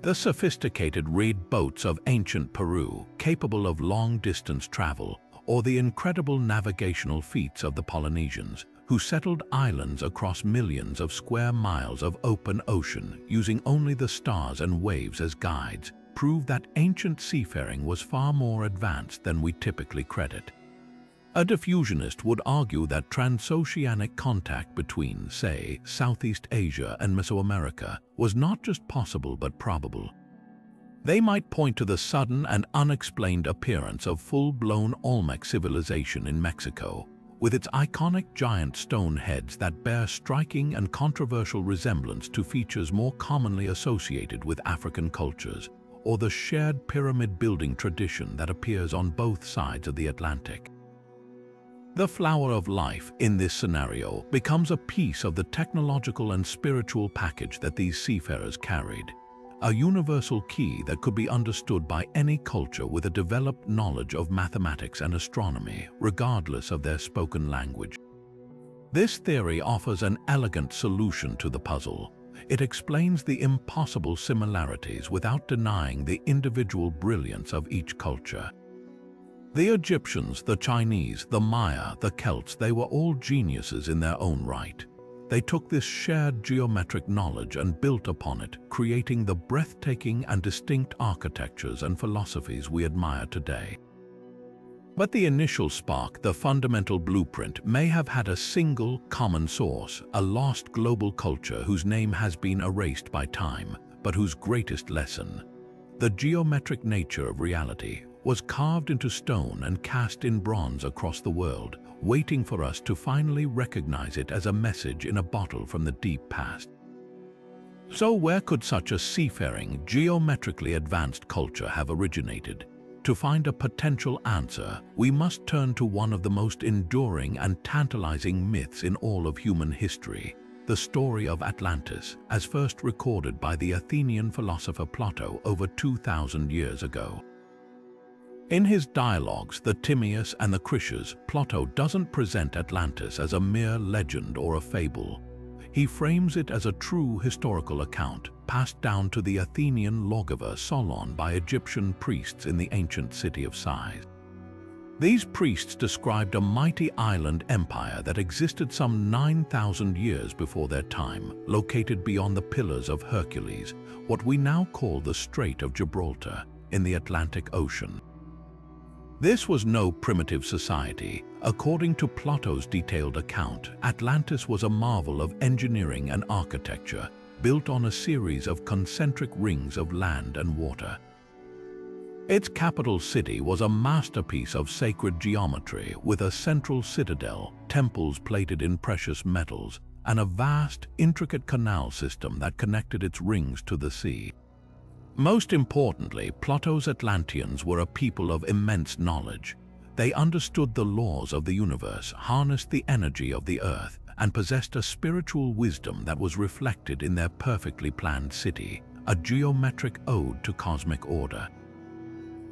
The sophisticated reed boats of ancient Peru, capable of long-distance travel, or the incredible navigational feats of the Polynesians, who settled islands across millions of square miles of open ocean using only the stars and waves as guides, prove that ancient seafaring was far more advanced than we typically credit. A diffusionist would argue that transoceanic contact between, say, Southeast Asia and Mesoamerica was not just possible but probable. They might point to the sudden and unexplained appearance of full-blown Olmec civilization in Mexico, with its iconic giant stone heads that bear striking and controversial resemblance to features more commonly associated with African cultures, or the shared pyramid-building tradition that appears on both sides of the Atlantic. The flower of life, in this scenario, becomes a piece of the technological and spiritual package that these seafarers carried, a universal key that could be understood by any culture with a developed knowledge of mathematics and astronomy, regardless of their spoken language. This theory offers an elegant solution to the puzzle. It explains the impossible similarities without denying the individual brilliance of each culture. The Egyptians, the Chinese, the Maya, the Celts, they were all geniuses in their own right. They took this shared geometric knowledge and built upon it, creating the breathtaking and distinct architectures and philosophies we admire today. But the initial spark, the fundamental blueprint, may have had a single common source, a lost global culture whose name has been erased by time, but whose greatest lesson, the geometric nature of reality, was carved into stone and cast in bronze across the world, waiting for us to finally recognize it as a message in a bottle from the deep past. So where could such a seafaring, geometrically advanced culture have originated? To find a potential answer, we must turn to one of the most enduring and tantalizing myths in all of human history, the story of Atlantis, as first recorded by the Athenian philosopher Plato over 2,000 years ago. In his dialogues, the Timaeus and the Critias, Plato doesn't present Atlantis as a mere legend or a fable. He frames it as a true historical account, passed down to the Athenian lawgiver Solon by Egyptian priests in the ancient city of Sais. These priests described a mighty island empire that existed some 9,000 years before their time, located beyond the Pillars of Hercules, what we now call the Strait of Gibraltar, in the Atlantic Ocean. This was no primitive society. According to Plato's detailed account, Atlantis was a marvel of engineering and architecture, built on a series of concentric rings of land and water. Its capital city was a masterpiece of sacred geometry, with a central citadel, temples plated in precious metals, and a vast, intricate canal system that connected its rings to the sea. Most importantly, Plato's Atlanteans were a people of immense knowledge. They understood the laws of the universe, harnessed the energy of the earth, and possessed a spiritual wisdom that was reflected in their perfectly planned city, a geometric ode to cosmic order.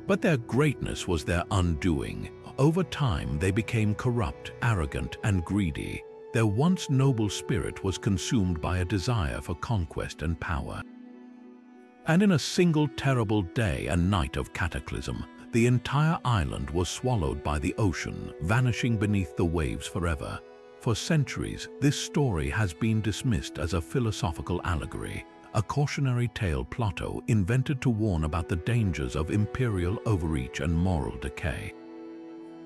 But their greatness was their undoing. Over time, they became corrupt, arrogant, and greedy. Their once noble spirit was consumed by a desire for conquest and power. And in a single terrible day and night of cataclysm, the entire island was swallowed by the ocean, vanishing beneath the waves forever. For centuries, this story has been dismissed as a philosophical allegory, a cautionary tale Plato invented to warn about the dangers of imperial overreach and moral decay.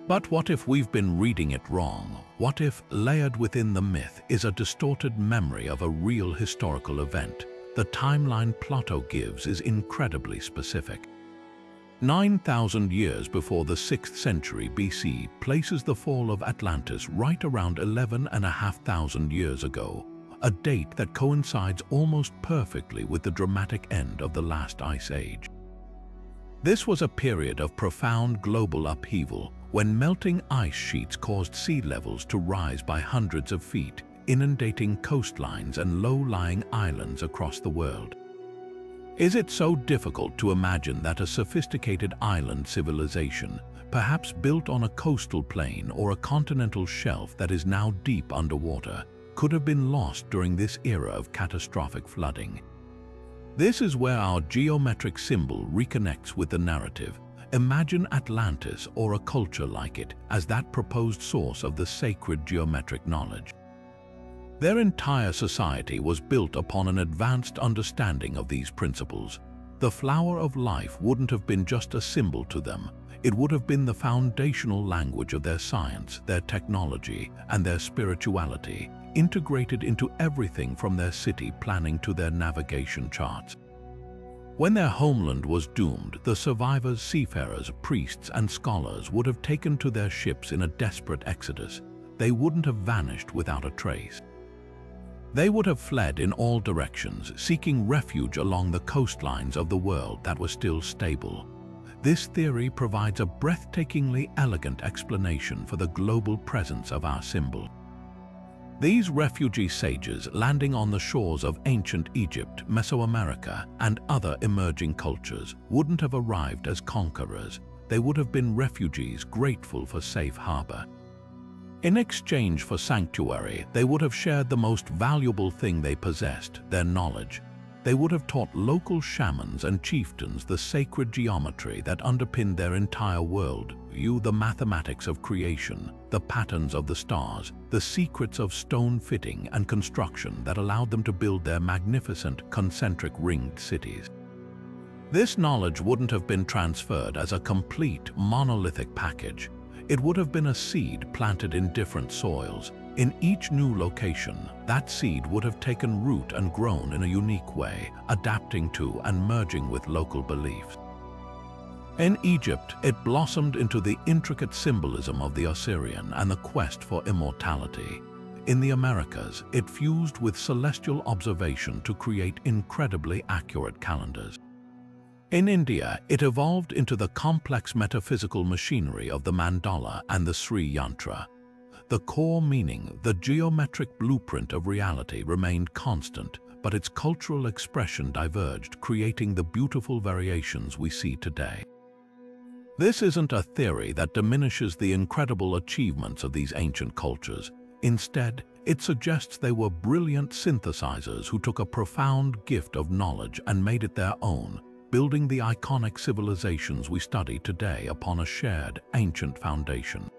But what if we've been reading it wrong? What if, layered within the myth, is a distorted memory of a real historical event? The timeline Plato gives is incredibly specific. 9,000 years before the 6th century BC places the fall of Atlantis right around 11,500 years ago, a date that coincides almost perfectly with the dramatic end of the last ice age. This was a period of profound global upheaval when melting ice sheets caused sea levels to rise by hundreds of feet, inundating coastlines and low-lying islands across the world. Is it so difficult to imagine that a sophisticated island civilization, perhaps built on a coastal plain or a continental shelf that is now deep underwater, could have been lost during this era of catastrophic flooding? This is where our geometric symbol reconnects with the narrative. Imagine Atlantis, or a culture like it, as that proposed source of the sacred geometric knowledge. Their entire society was built upon an advanced understanding of these principles. The flower of life wouldn't have been just a symbol to them. It would have been the foundational language of their science, their technology, and their spirituality, integrated into everything from their city planning to their navigation charts. When their homeland was doomed, the survivors, seafarers, priests, and scholars would have taken to their ships in a desperate exodus. They wouldn't have vanished without a trace. They would have fled in all directions, seeking refuge along the coastlines of the world that was still stable. This theory provides a breathtakingly elegant explanation for the global presence of our symbol. These refugee sages, landing on the shores of ancient Egypt, Mesoamerica, and other emerging cultures, wouldn't have arrived as conquerors. They would have been refugees grateful for safe harbor. In exchange for sanctuary, they would have shared the most valuable thing they possessed, their knowledge. They would have taught local shamans and chieftains the sacred geometry that underpinned their entire world, the mathematics of creation, the patterns of the stars, the secrets of stone fitting and construction that allowed them to build their magnificent concentric ringed cities. This knowledge wouldn't have been transferred as a complete monolithic package. It would have been a seed planted in different soils. In each new location, that seed would have taken root and grown in a unique way, adapting to and merging with local beliefs. In Egypt, it blossomed into the intricate symbolism of the Osirion and the quest for immortality. In the Americas, it fused with celestial observation to create incredibly accurate calendars. In India, it evolved into the complex metaphysical machinery of the mandala and the Sri Yantra. The core meaning, the geometric blueprint of reality, remained constant, but its cultural expression diverged, creating the beautiful variations we see today. This isn't a theory that diminishes the incredible achievements of these ancient cultures. Instead, it suggests they were brilliant synthesizers who took a profound gift of knowledge and made it their own, building the iconic civilizations we study today upon a shared, ancient foundation.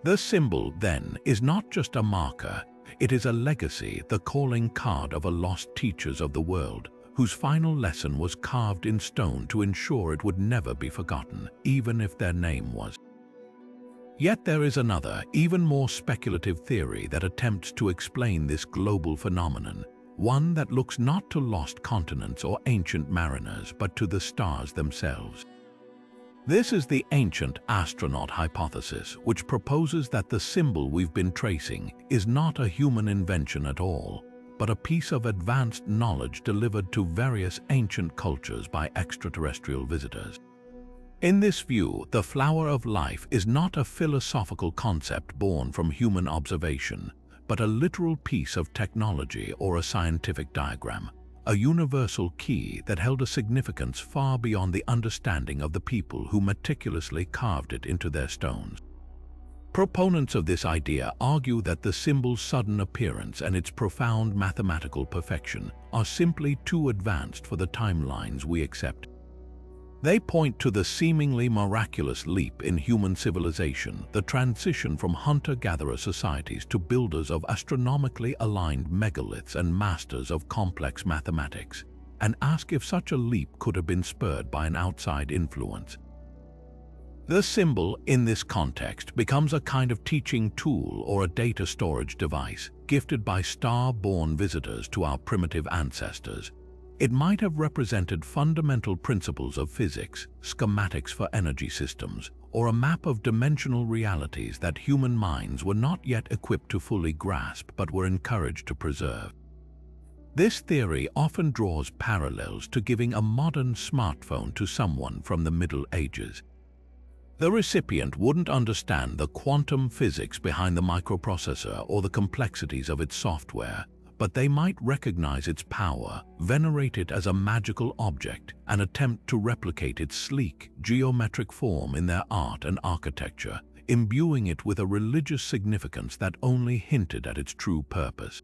The symbol, then, is not just a marker. It is a legacy, the calling card of a lost teachers of the world, whose final lesson was carved in stone to ensure it would never be forgotten, even if their name was. Yet there is another, even more speculative theory that attempts to explain this global phenomenon, one that looks not to lost continents or ancient mariners, but to the stars themselves. This is the ancient astronaut hypothesis, which proposes that the symbol we've been tracing is not a human invention at all, but a piece of advanced knowledge delivered to various ancient cultures by extraterrestrial visitors. In this view, the flower of life is not a philosophical concept born from human observation, but a literal piece of technology or a scientific diagram, a universal key that held a significance far beyond the understanding of the people who meticulously carved it into their stones. Proponents of this idea argue that the symbol's sudden appearance and its profound mathematical perfection are simply too advanced for the timelines we accept. They point to the seemingly miraculous leap in human civilization, the transition from hunter-gatherer societies to builders of astronomically aligned megaliths and masters of complex mathematics, and ask if such a leap could have been spurred by an outside influence. The symbol, in this context, becomes a kind of teaching tool or a data storage device, gifted by star-born visitors to our primitive ancestors. It might have represented fundamental principles of physics, schematics for energy systems, or a map of dimensional realities that human minds were not yet equipped to fully grasp but were encouraged to preserve. This theory often draws parallels to giving a modern smartphone to someone from the Middle Ages. The recipient wouldn't understand the quantum physics behind the microprocessor or the complexities of its software, but they might recognize its power, venerate it as a magical object, and attempt to replicate its sleek, geometric form in their art and architecture, imbuing it with a religious significance that only hinted at its true purpose.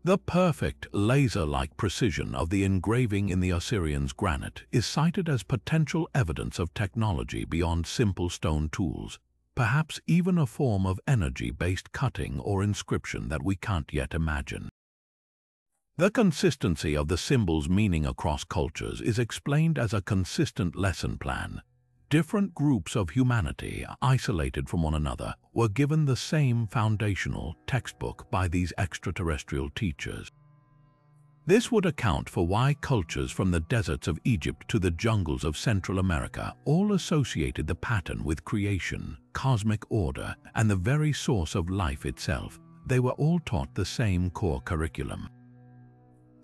The perfect, laser-like precision of the engraving in the Osirion's granite is cited as potential evidence of technology beyond simple stone tools, perhaps even a form of energy-based cutting or inscription that we can't yet imagine. The consistency of the symbol's meaning across cultures is explained as a consistent lesson plan. Different groups of humanity, isolated from one another, were given the same foundational textbook by these extraterrestrial teachers. This would account for why cultures from the deserts of Egypt to the jungles of Central America all associated the pattern with creation, cosmic order, and the very source of life itself. They were all taught the same core curriculum.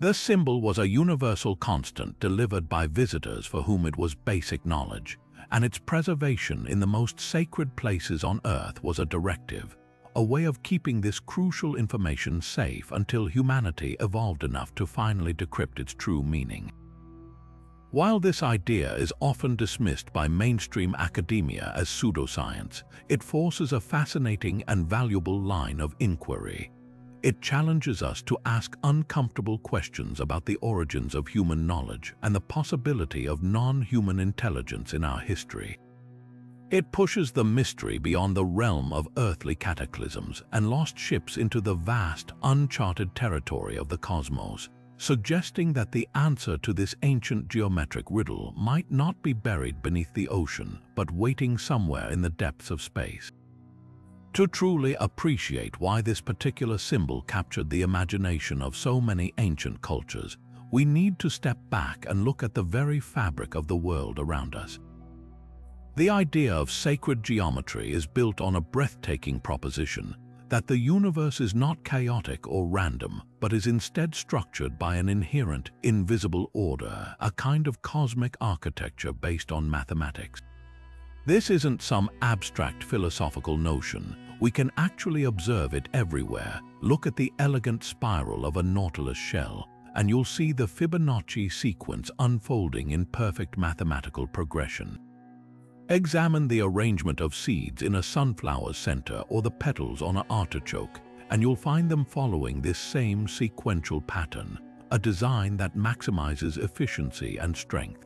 The symbol was a universal constant delivered by visitors for whom it was basic knowledge, and its preservation in the most sacred places on Earth was a directive, a way of keeping this crucial information safe until humanity evolved enough to finally decrypt its true meaning. While this idea is often dismissed by mainstream academia as pseudoscience, it forces a fascinating and valuable line of inquiry. It challenges us to ask uncomfortable questions about the origins of human knowledge and the possibility of non-human intelligence in our history. It pushes the mystery beyond the realm of earthly cataclysms and lost ships into the vast, uncharted territory of the cosmos, suggesting that the answer to this ancient geometric riddle might not be buried beneath the ocean, but waiting somewhere in the depths of space. To truly appreciate why this particular symbol captured the imagination of so many ancient cultures, we need to step back and look at the very fabric of the world around us. The idea of sacred geometry is built on a breathtaking proposition that the universe is not chaotic or random, but is instead structured by an inherent, invisible order, a kind of cosmic architecture based on mathematics. This isn't some abstract philosophical notion. We can actually observe it everywhere. Look at the elegant spiral of a nautilus shell, and you'll see the Fibonacci sequence unfolding in perfect mathematical progression. Examine the arrangement of seeds in a sunflower's center or the petals on an artichoke, and you'll find them following this same sequential pattern, a design that maximizes efficiency and strength.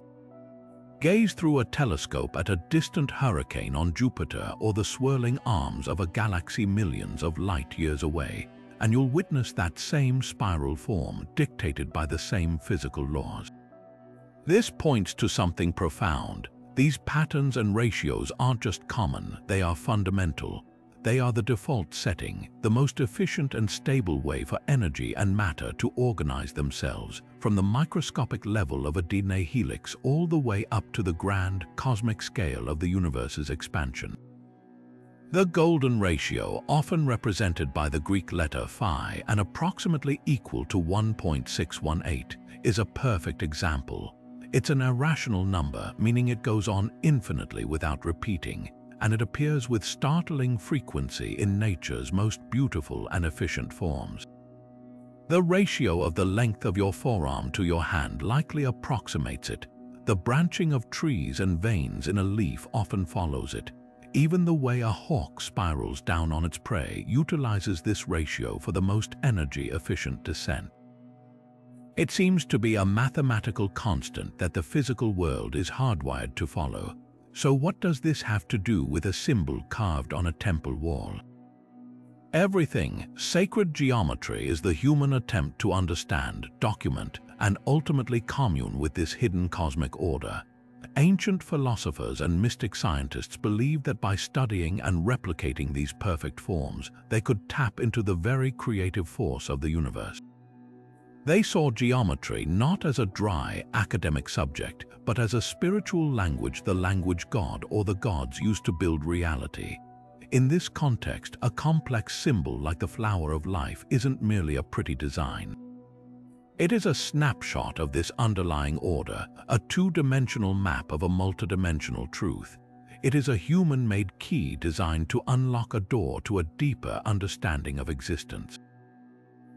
Gaze through a telescope at a distant hurricane on Jupiter or the swirling arms of a galaxy millions of light years away, and you'll witness that same spiral form dictated by the same physical laws. This points to something profound. These patterns and ratios aren't just common, they are fundamental. They are the default setting, the most efficient and stable way for energy and matter to organize themselves, from the microscopic level of a DNA helix all the way up to the grand, cosmic scale of the universe's expansion. The golden ratio, often represented by the Greek letter phi and approximately equal to 1.618, is a perfect example. It's an irrational number, meaning it goes on infinitely without repeating, and it appears with startling frequency in nature's most beautiful and efficient forms. The ratio of the length of your forearm to your hand likely approximates it. The branching of trees and veins in a leaf often follows it. Even the way a hawk spirals down on its prey utilizes this ratio for the most energy-efficient descent. It seems to be a mathematical constant that the physical world is hardwired to follow. So what does this have to do with a symbol carved on a temple wall? Everything. Sacred geometry is the human attempt to understand, document, and ultimately commune with this hidden cosmic order. Ancient philosophers and mystic scientists believed that by studying and replicating these perfect forms, they could tap into the very creative force of the universe. They saw geometry not as a dry, academic subject, but as a spiritual language, the language God or the gods used to build reality. In this context, a complex symbol like the flower of life isn't merely a pretty design. It is a snapshot of this underlying order, a two-dimensional map of a multidimensional truth. It is a human-made key designed to unlock a door to a deeper understanding of existence.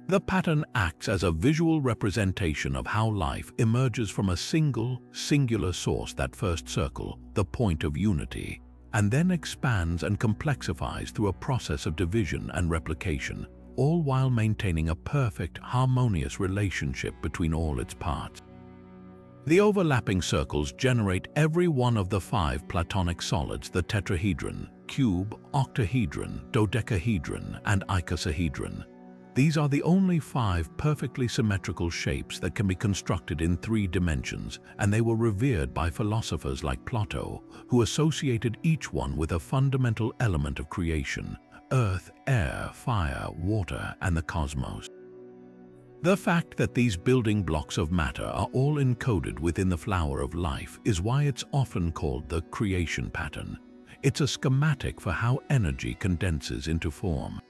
The pattern acts as a visual representation of how life emerges from a singular source, that first circle, the point of unity, and then expands and complexifies through a process of division and replication, all while maintaining a perfect, harmonious relationship between all its parts. The overlapping circles generate every one of the 5 Platonic solids: the tetrahedron, cube, octahedron, dodecahedron, and icosahedron. These are the only 5 perfectly symmetrical shapes that can be constructed in 3 dimensions, and they were revered by philosophers like Plato, who associated each one with a fundamental element of creation: earth, air, fire, water, and the cosmos. The fact that these building blocks of matter are all encoded within the flower of life is why it's often called the creation pattern. It's a schematic for how energy condenses into form.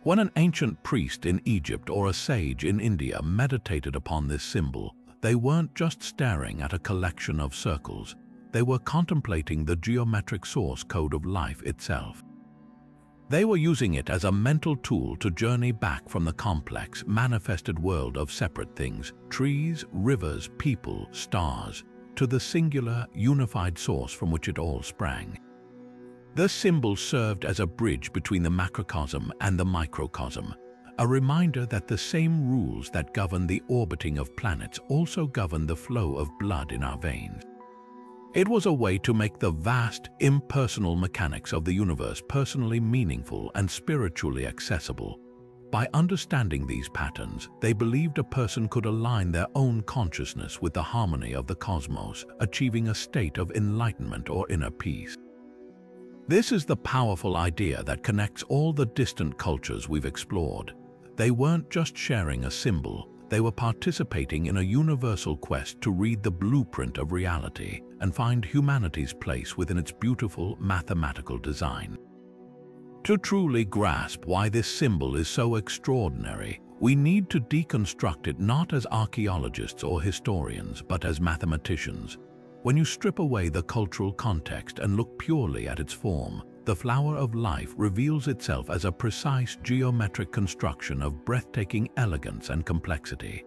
When an ancient priest in Egypt or a sage in India meditated upon this symbol, they weren't just staring at a collection of circles. They were contemplating the geometric source code of life itself. They were using it as a mental tool to journey back from the complex, manifested world of separate things, trees, rivers, people, stars, to the singular, unified source from which it all sprang. The symbol served as a bridge between the macrocosm and the microcosm, a reminder that the same rules that govern the orbiting of planets also govern the flow of blood in our veins. It was a way to make the vast, impersonal mechanics of the universe personally meaningful and spiritually accessible. By understanding these patterns, they believed a person could align their own consciousness with the harmony of the cosmos, achieving a state of enlightenment or inner peace. This is the powerful idea that connects all the distant cultures we've explored. They weren't just sharing a symbol, they were participating in a universal quest to read the blueprint of reality and find humanity's place within its beautiful mathematical design. To truly grasp why this symbol is so extraordinary, we need to deconstruct it not as archaeologists or historians, but as mathematicians. When you strip away the cultural context and look purely at its form, the flower of life reveals itself as a precise geometric construction of breathtaking elegance and complexity.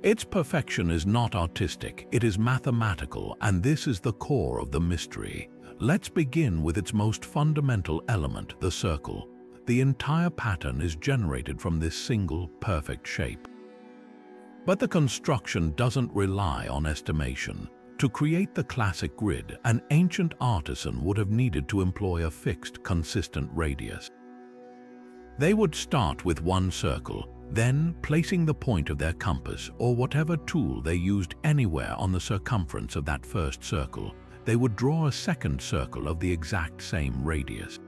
Its perfection is not artistic, it is mathematical, and this is the core of the mystery. Let's begin with its most fundamental element, the circle. The entire pattern is generated from this single, perfect shape. But the construction doesn't rely on estimation. To create the classic grid, an ancient artisan would have needed to employ a fixed, consistent radius. They would start with one circle, then, placing the point of their compass or whatever tool they used anywhere on the circumference of that first circle, they would draw a second circle of the exact same radius.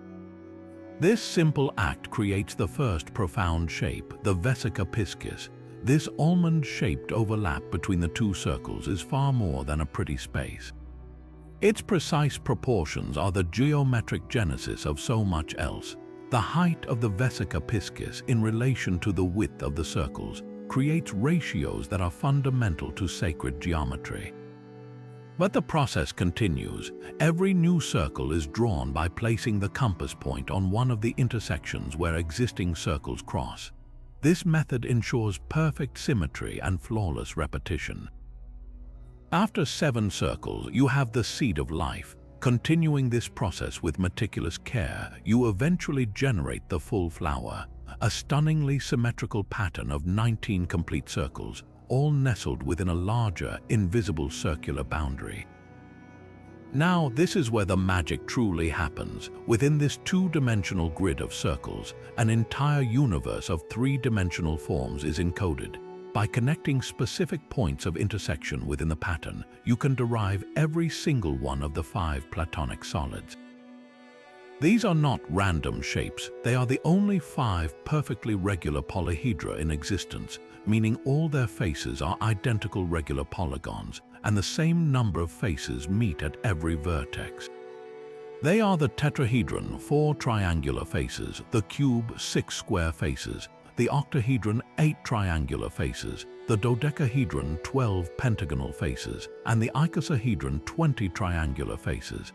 This simple act creates the first profound shape, the vesica piscis. This almond-shaped overlap between the two circles is far more than a pretty space. Its precise proportions are the geometric genesis of so much else. The height of the vesica piscis in relation to the width of the circles creates ratios that are fundamental to sacred geometry. But the process continues. Every new circle is drawn by placing the compass point on one of the intersections where existing circles cross. This method ensures perfect symmetry and flawless repetition. After 7 circles, you have the seed of life. Continuing this process with meticulous care, you eventually generate the full flower, a stunningly symmetrical pattern of 19 complete circles, all nestled within a larger, invisible circular boundary. Now, this is where the magic truly happens. Within this 2-dimensional grid of circles, an entire universe of 3-dimensional forms is encoded. By connecting specific points of intersection within the pattern, you can derive every single one of the 5 Platonic solids. These are not random shapes, they are the only 5 perfectly regular polyhedra in existence, meaning all their faces are identical regular polygons, and the same number of faces meet at every vertex. They are the tetrahedron, 4 triangular faces, the cube, 6 square faces, the octahedron, 8 triangular faces, the dodecahedron, 12 pentagonal faces, and the icosahedron, 20 triangular faces.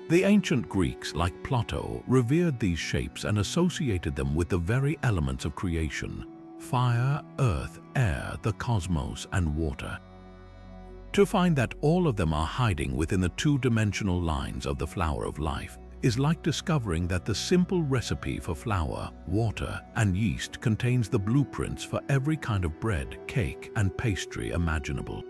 The ancient Greeks, like Plato, revered these shapes and associated them with the very elements of creation: fire, earth, air, the cosmos, and water. To find that all of them are hiding within the 2-dimensional lines of the flower of life is like discovering that the simple recipe for flour, water, and yeast contains the blueprints for every kind of bread, cake, and pastry imaginable.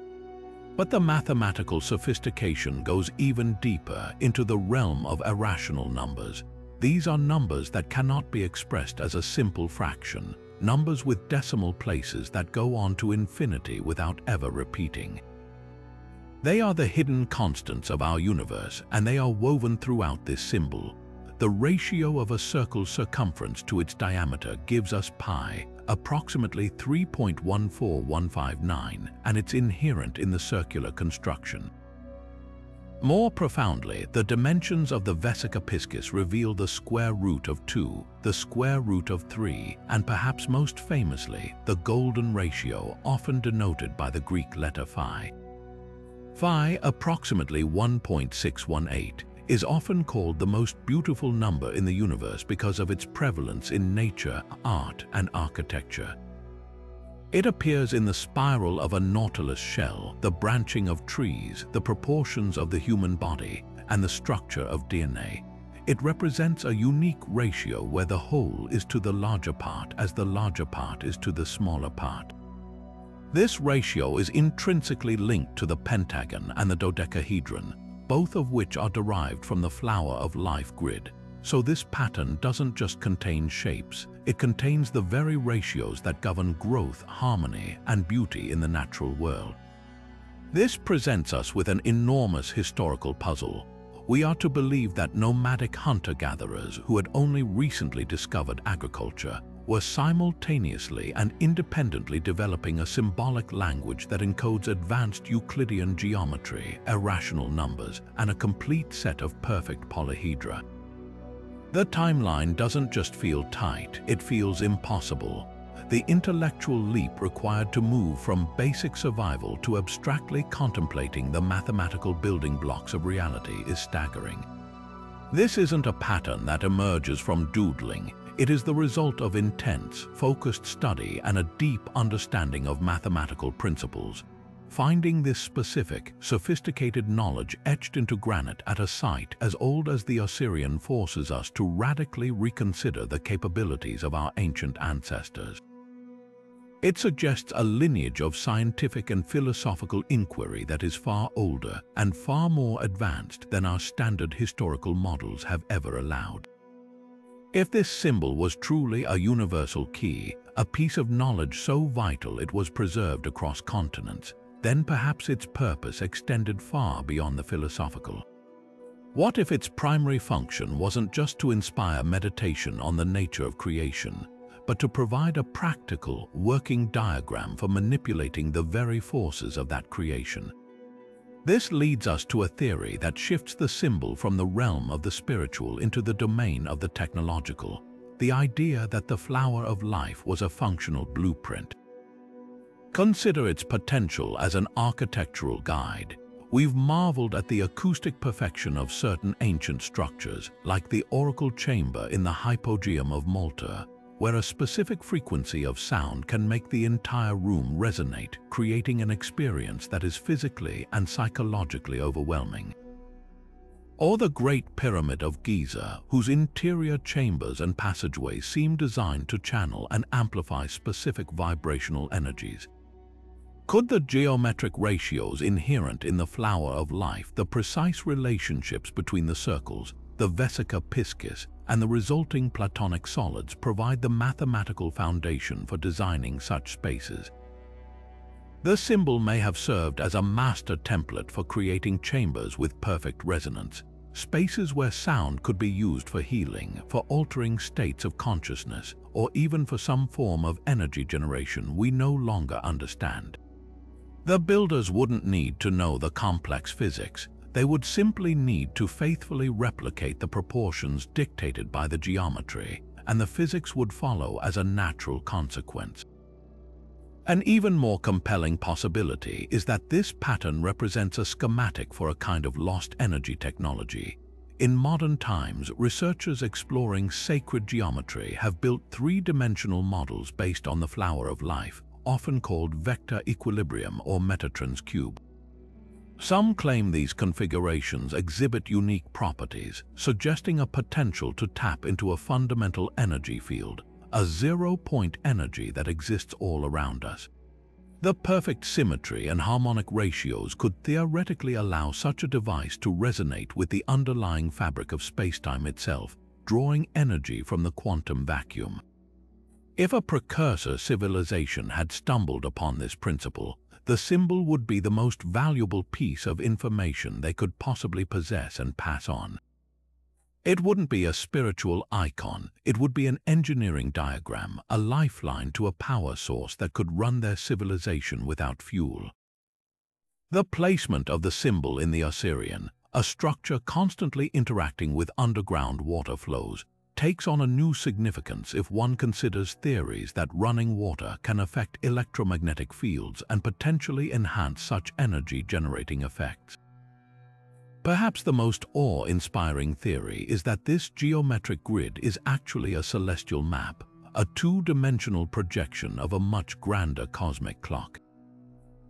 But the mathematical sophistication goes even deeper into the realm of irrational numbers. These are numbers that cannot be expressed as a simple fraction, numbers with decimal places that go on to infinity without ever repeating. They are the hidden constants of our universe, and they are woven throughout this symbol. The ratio of a circle's circumference to its diameter gives us pi, approximately 3.14159, and it's inherent in the circular construction. More profoundly, the dimensions of the vesica piscis reveal the square root of 2, the square root of 3, and perhaps most famously, the golden ratio, often denoted by the Greek letter phi. Phi, approximately 1.618, is often called the most beautiful number in the universe because of its prevalence in nature, art, and architecture. It appears in the spiral of a nautilus shell, the branching of trees, the proportions of the human body, and the structure of DNA. It represents a unique ratio where the whole is to the larger part as the larger part is to the smaller part. This ratio is intrinsically linked to the pentagon and the dodecahedron, both of which are derived from the flower of life grid. So this pattern doesn't just contain shapes, it contains the very ratios that govern growth, harmony, and beauty in the natural world. This presents us with an enormous historical puzzle. We are to believe that nomadic hunter-gatherers who had only recently discovered agriculture were simultaneously and independently developing a symbolic language that encodes advanced Euclidean geometry, irrational numbers, and a complete set of perfect polyhedra. The timeline doesn't just feel tight, it feels impossible. The intellectual leap required to move from basic survival to abstractly contemplating the mathematical building blocks of reality is staggering. This isn't a pattern that emerges from doodling. It is the result of intense, focused study and a deep understanding of mathematical principles. Finding this specific, sophisticated knowledge etched into granite at a site as old as the Osirion forces us to radically reconsider the capabilities of our ancient ancestors. It suggests a lineage of scientific and philosophical inquiry that is far older and far more advanced than our standard historical models have ever allowed. If this symbol was truly a universal key, a piece of knowledge so vital it was preserved across continents, then perhaps its purpose extended far beyond the philosophical. What if its primary function wasn't just to inspire meditation on the nature of creation, but to provide a practical, working diagram for manipulating the very forces of that creation? This leads us to a theory that shifts the symbol from the realm of the spiritual into the domain of the technological, the idea that the flower of life was a functional blueprint. Consider its potential as an architectural guide. We've marveled at the acoustic perfection of certain ancient structures, like the oracle chamber in the hypogeum of Malta, where a specific frequency of sound can make the entire room resonate, creating an experience that is physically and psychologically overwhelming. Or the Great Pyramid of Giza, whose interior chambers and passageways seem designed to channel and amplify specific vibrational energies. Could the geometric ratios inherent in the flower of life, the precise relationships between the circles, the vesica piscis, and the resulting platonic solids provide the mathematical foundation for designing such spaces. The symbol may have served as a master template for creating chambers with perfect resonance, spaces where sound could be used for healing, for altering states of consciousness, or even for some form of energy generation we no longer understand. The builders wouldn't need to know the complex physics. They would simply need to faithfully replicate the proportions dictated by the geometry, and the physics would follow as a natural consequence. An even more compelling possibility is that this pattern represents a schematic for a kind of lost energy technology. In modern times, researchers exploring sacred geometry have built three-dimensional models based on the flower of life, often called vector equilibrium or Metatron's cube. Some claim these configurations exhibit unique properties, suggesting a potential to tap into a fundamental energy field, a zero-point energy that exists all around us. The perfect symmetry and harmonic ratios could theoretically allow such a device to resonate with the underlying fabric of spacetime itself, drawing energy from the quantum vacuum. If a precursor civilization had stumbled upon this principle, the symbol would be the most valuable piece of information they could possibly possess and pass on. It wouldn't be a spiritual icon, it would be an engineering diagram, a lifeline to a power source that could run their civilization without fuel. The placement of the symbol in the Osirion, a structure constantly interacting with underground water flows, takes on a new significance if one considers theories that running water can affect electromagnetic fields and potentially enhance such energy-generating effects. Perhaps the most awe-inspiring theory is that this geometric grid is actually a celestial map, a two-dimensional projection of a much grander cosmic clock.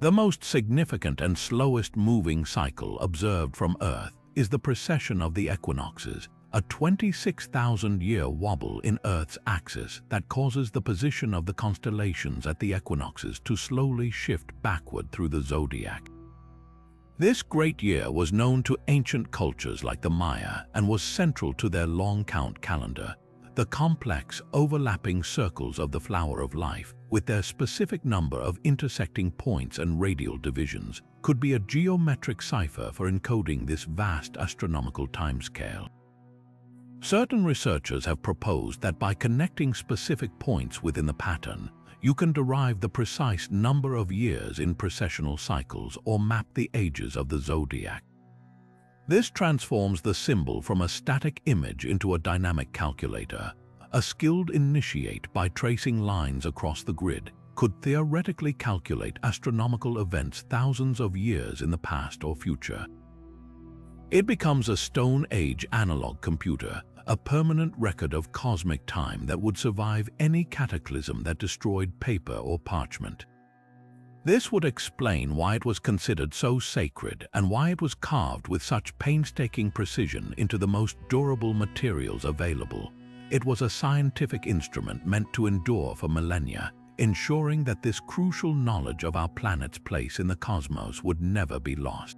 The most significant and slowest moving cycle observed from Earth is the precession of the equinoxes, a 26,000-year wobble in Earth's axis that causes the position of the constellations at the equinoxes to slowly shift backward through the zodiac. This great year was known to ancient cultures like the Maya and was central to their long count calendar. The complex, overlapping circles of the flower of life, with their specific number of intersecting points and radial divisions, could be a geometric cipher for encoding this vast astronomical timescale. Certain researchers have proposed that by connecting specific points within the pattern, you can derive the precise number of years in precessional cycles or map the ages of the zodiac. This transforms the symbol from a static image into a dynamic calculator. A skilled initiate, by tracing lines across the grid, could theoretically calculate astronomical events thousands of years in the past or future. It becomes a Stone Age analog computer, a permanent record of cosmic time that would survive any cataclysm that destroyed paper or parchment. This would explain why it was considered so sacred and why it was carved with such painstaking precision into the most durable materials available. It was a scientific instrument meant to endure for millennia, ensuring that this crucial knowledge of our planet's place in the cosmos would never be lost.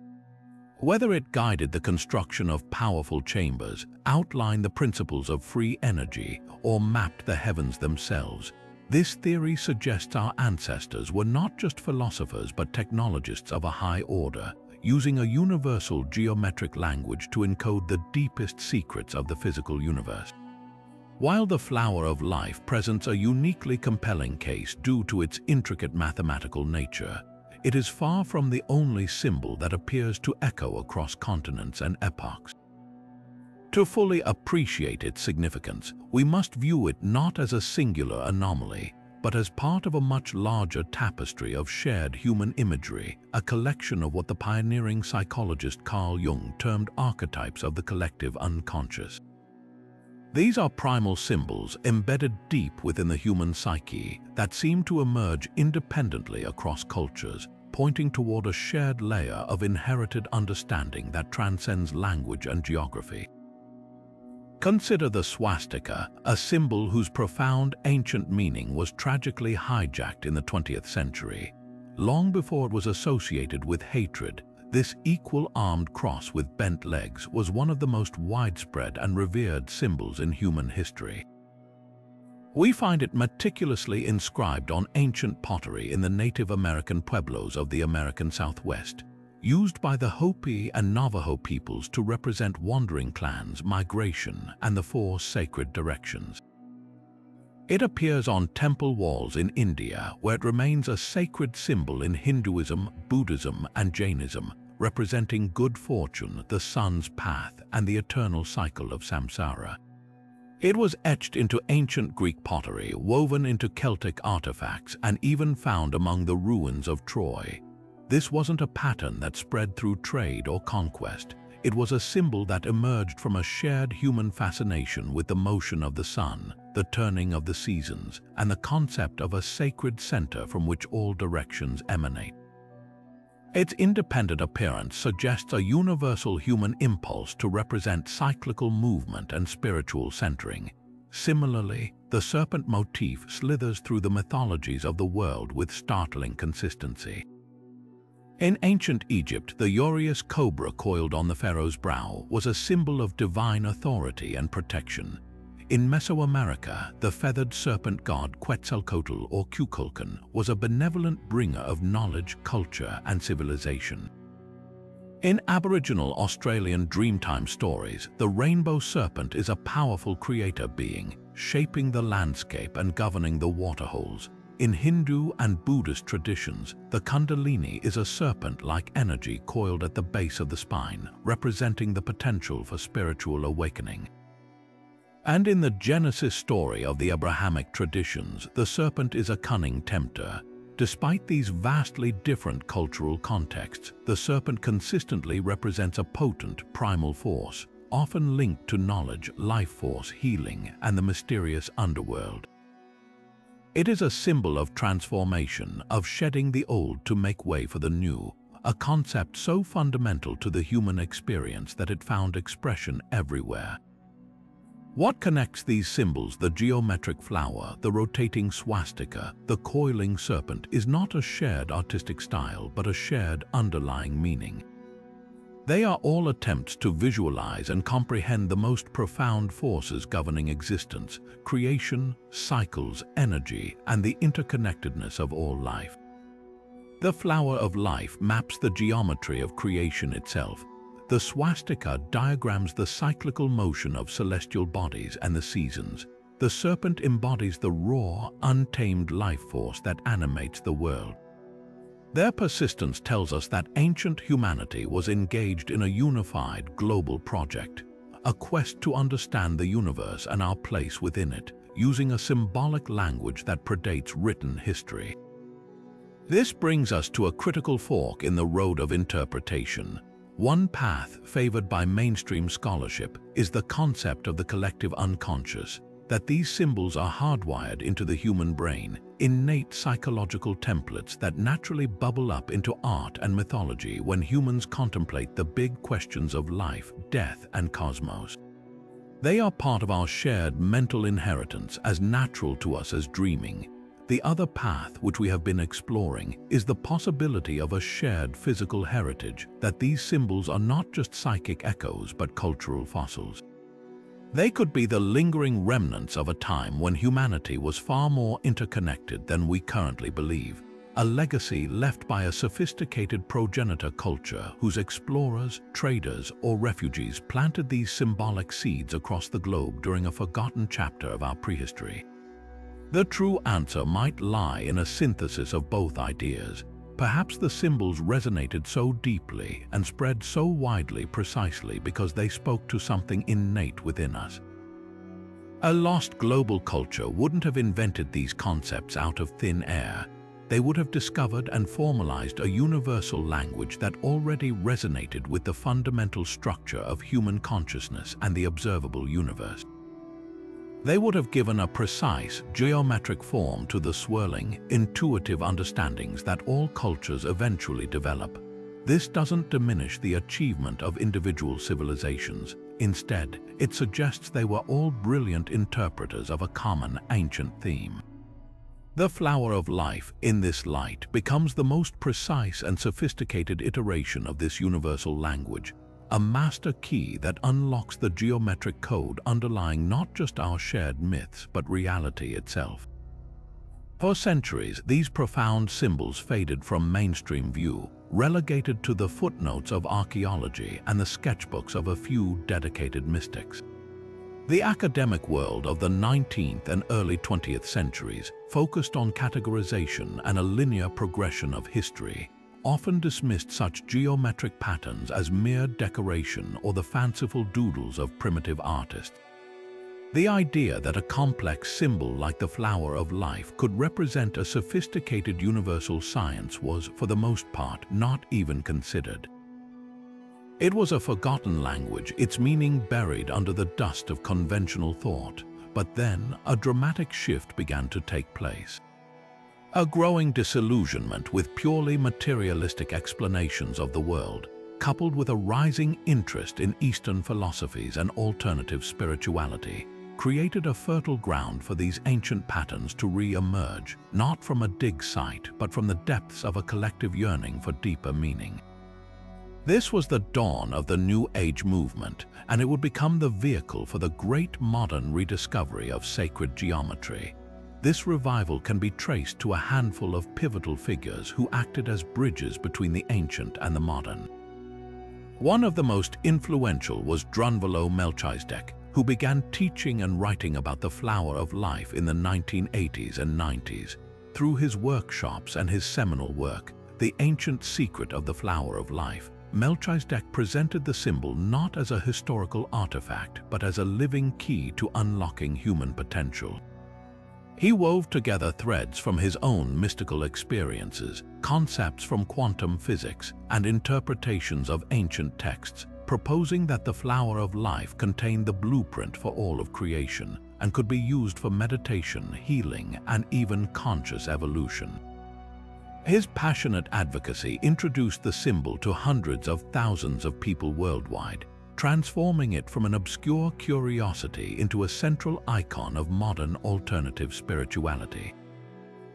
Whether it guided the construction of powerful chambers, outlined the principles of free energy, or mapped the heavens themselves, this theory suggests our ancestors were not just philosophers but technologists of a high order, using a universal geometric language to encode the deepest secrets of the physical universe. While the flower of life presents a uniquely compelling case due to its intricate mathematical nature, it is far from the only symbol that appears to echo across continents and epochs. To fully appreciate its significance, we must view it not as a singular anomaly, but as part of a much larger tapestry of shared human imagery, a collection of what the pioneering psychologist Carl Jung termed archetypes of the collective unconscious. These are primal symbols embedded deep within the human psyche that seem to emerge independently across cultures, pointing toward a shared layer of inherited understanding that transcends language and geography. Consider the swastika, a symbol whose profound ancient meaning was tragically hijacked in the 20th century. Long before it was associated with hatred, This equal-armed cross with bent legs was one of the most widespread and revered symbols in human history. We find it meticulously inscribed on ancient pottery in the Native American pueblos of the American Southwest, used by the Hopi and Navajo peoples to represent wandering clans, migration, and the four sacred directions. It appears on temple walls in India, where it remains a sacred symbol in Hinduism, Buddhism, and Jainism, representing good fortune, the sun's path, and the eternal cycle of samsara. It was etched into ancient Greek pottery, woven into Celtic artifacts, and even found among the ruins of Troy. This wasn't a pattern that spread through trade or conquest. It was a symbol that emerged from a shared human fascination with the motion of the sun, the turning of the seasons, and the concept of a sacred center from which all directions emanate. Its independent appearance suggests a universal human impulse to represent cyclical movement and spiritual centering. Similarly, the serpent motif slithers through the mythologies of the world with startling consistency. In ancient Egypt, the uraeus cobra coiled on the pharaoh's brow was a symbol of divine authority and protection. In Mesoamerica, the feathered serpent god Quetzalcoatl or Kukulkan was a benevolent bringer of knowledge, culture, and civilization. In Aboriginal Australian Dreamtime stories, the rainbow serpent is a powerful creator being, shaping the landscape and governing the waterholes. In Hindu and Buddhist traditions, the Kundalini is a serpent-like energy coiled at the base of the spine, representing the potential for spiritual awakening. And in the Genesis story of the Abrahamic traditions, the serpent is a cunning tempter. Despite these vastly different cultural contexts, the serpent consistently represents a potent, primal force, often linked to knowledge, life force, healing, and the mysterious underworld. It is a symbol of transformation, of shedding the old to make way for the new, a concept so fundamental to the human experience that it found expression everywhere. What connects these symbols, the geometric flower, the rotating swastika, the coiling serpent, is not a shared artistic style, but a shared underlying meaning. They are all attempts to visualize and comprehend the most profound forces governing existence, creation, cycles, energy, and the interconnectedness of all life. The flower of life maps the geometry of creation itself. The swastika diagrams the cyclical motion of celestial bodies and the seasons. The serpent embodies the raw, untamed life force that animates the world. Their persistence tells us that ancient humanity was engaged in a unified global project, a quest to understand the universe and our place within it, using a symbolic language that predates written history. This brings us to a critical fork in the road of interpretation. One path favored by mainstream scholarship is the concept of the collective unconscious, that these symbols are hardwired into the human brain, innate psychological templates that naturally bubble up into art and mythology when humans contemplate the big questions of life, death, and cosmos. They are part of our shared mental inheritance, as natural to us as dreaming. The other path, which we have been exploring, is the possibility of a shared physical heritage, that these symbols are not just psychic echoes but cultural fossils. They could be the lingering remnants of a time when humanity was far more interconnected than we currently believe, a legacy left by a sophisticated progenitor culture whose explorers, traders, or refugees planted these symbolic seeds across the globe during a forgotten chapter of our prehistory. The true answer might lie in a synthesis of both ideas. Perhaps the symbols resonated so deeply and spread so widely precisely because they spoke to something innate within us. A lost global culture wouldn't have invented these concepts out of thin air. They would have discovered and formalized a universal language that already resonated with the fundamental structure of human consciousness and the observable universe. They would have given a precise, geometric form to the swirling, intuitive understandings that all cultures eventually develop. This doesn't diminish the achievement of individual civilizations. Instead, it suggests they were all brilliant interpreters of a common ancient theme. The flower of life, in this light, becomes the most precise and sophisticated iteration of this universal language, a master key that unlocks the geometric code underlying not just our shared myths, but reality itself. For centuries, these profound symbols faded from mainstream view, relegated to the footnotes of archaeology and the sketchbooks of a few dedicated mystics. The academic world of the 19th and early 20th centuries focused on categorization and a linear progression of history, often dismissed such geometric patterns as mere decoration or the fanciful doodles of primitive artists. The idea that a complex symbol like the flower of life could represent a sophisticated universal science was, for the most part, not even considered. It was a forgotten language, its meaning buried under the dust of conventional thought. But then, a dramatic shift began to take place. A growing disillusionment with purely materialistic explanations of the world, coupled with a rising interest in Eastern philosophies and alternative spirituality, created a fertile ground for these ancient patterns to re-emerge, not from a dig site, but from the depths of a collective yearning for deeper meaning. This was the dawn of the New Age movement, and it would become the vehicle for the great modern rediscovery of sacred geometry. This revival can be traced to a handful of pivotal figures who acted as bridges between the ancient and the modern. One of the most influential was Drunvalo Melchizedek, who began teaching and writing about the flower of life in the 1980s and 90s. Through his workshops and his seminal work, The Ancient Secret of the Flower of Life, Melchizedek presented the symbol not as a historical artifact, but as a living key to unlocking human potential. He wove together threads from his own mystical experiences, concepts from quantum physics, and interpretations of ancient texts, proposing that the flower of life contained the blueprint for all of creation and could be used for meditation, healing, and even conscious evolution. His passionate advocacy introduced the symbol to hundreds of thousands of people worldwide, transforming it from an obscure curiosity into a central icon of modern alternative spirituality.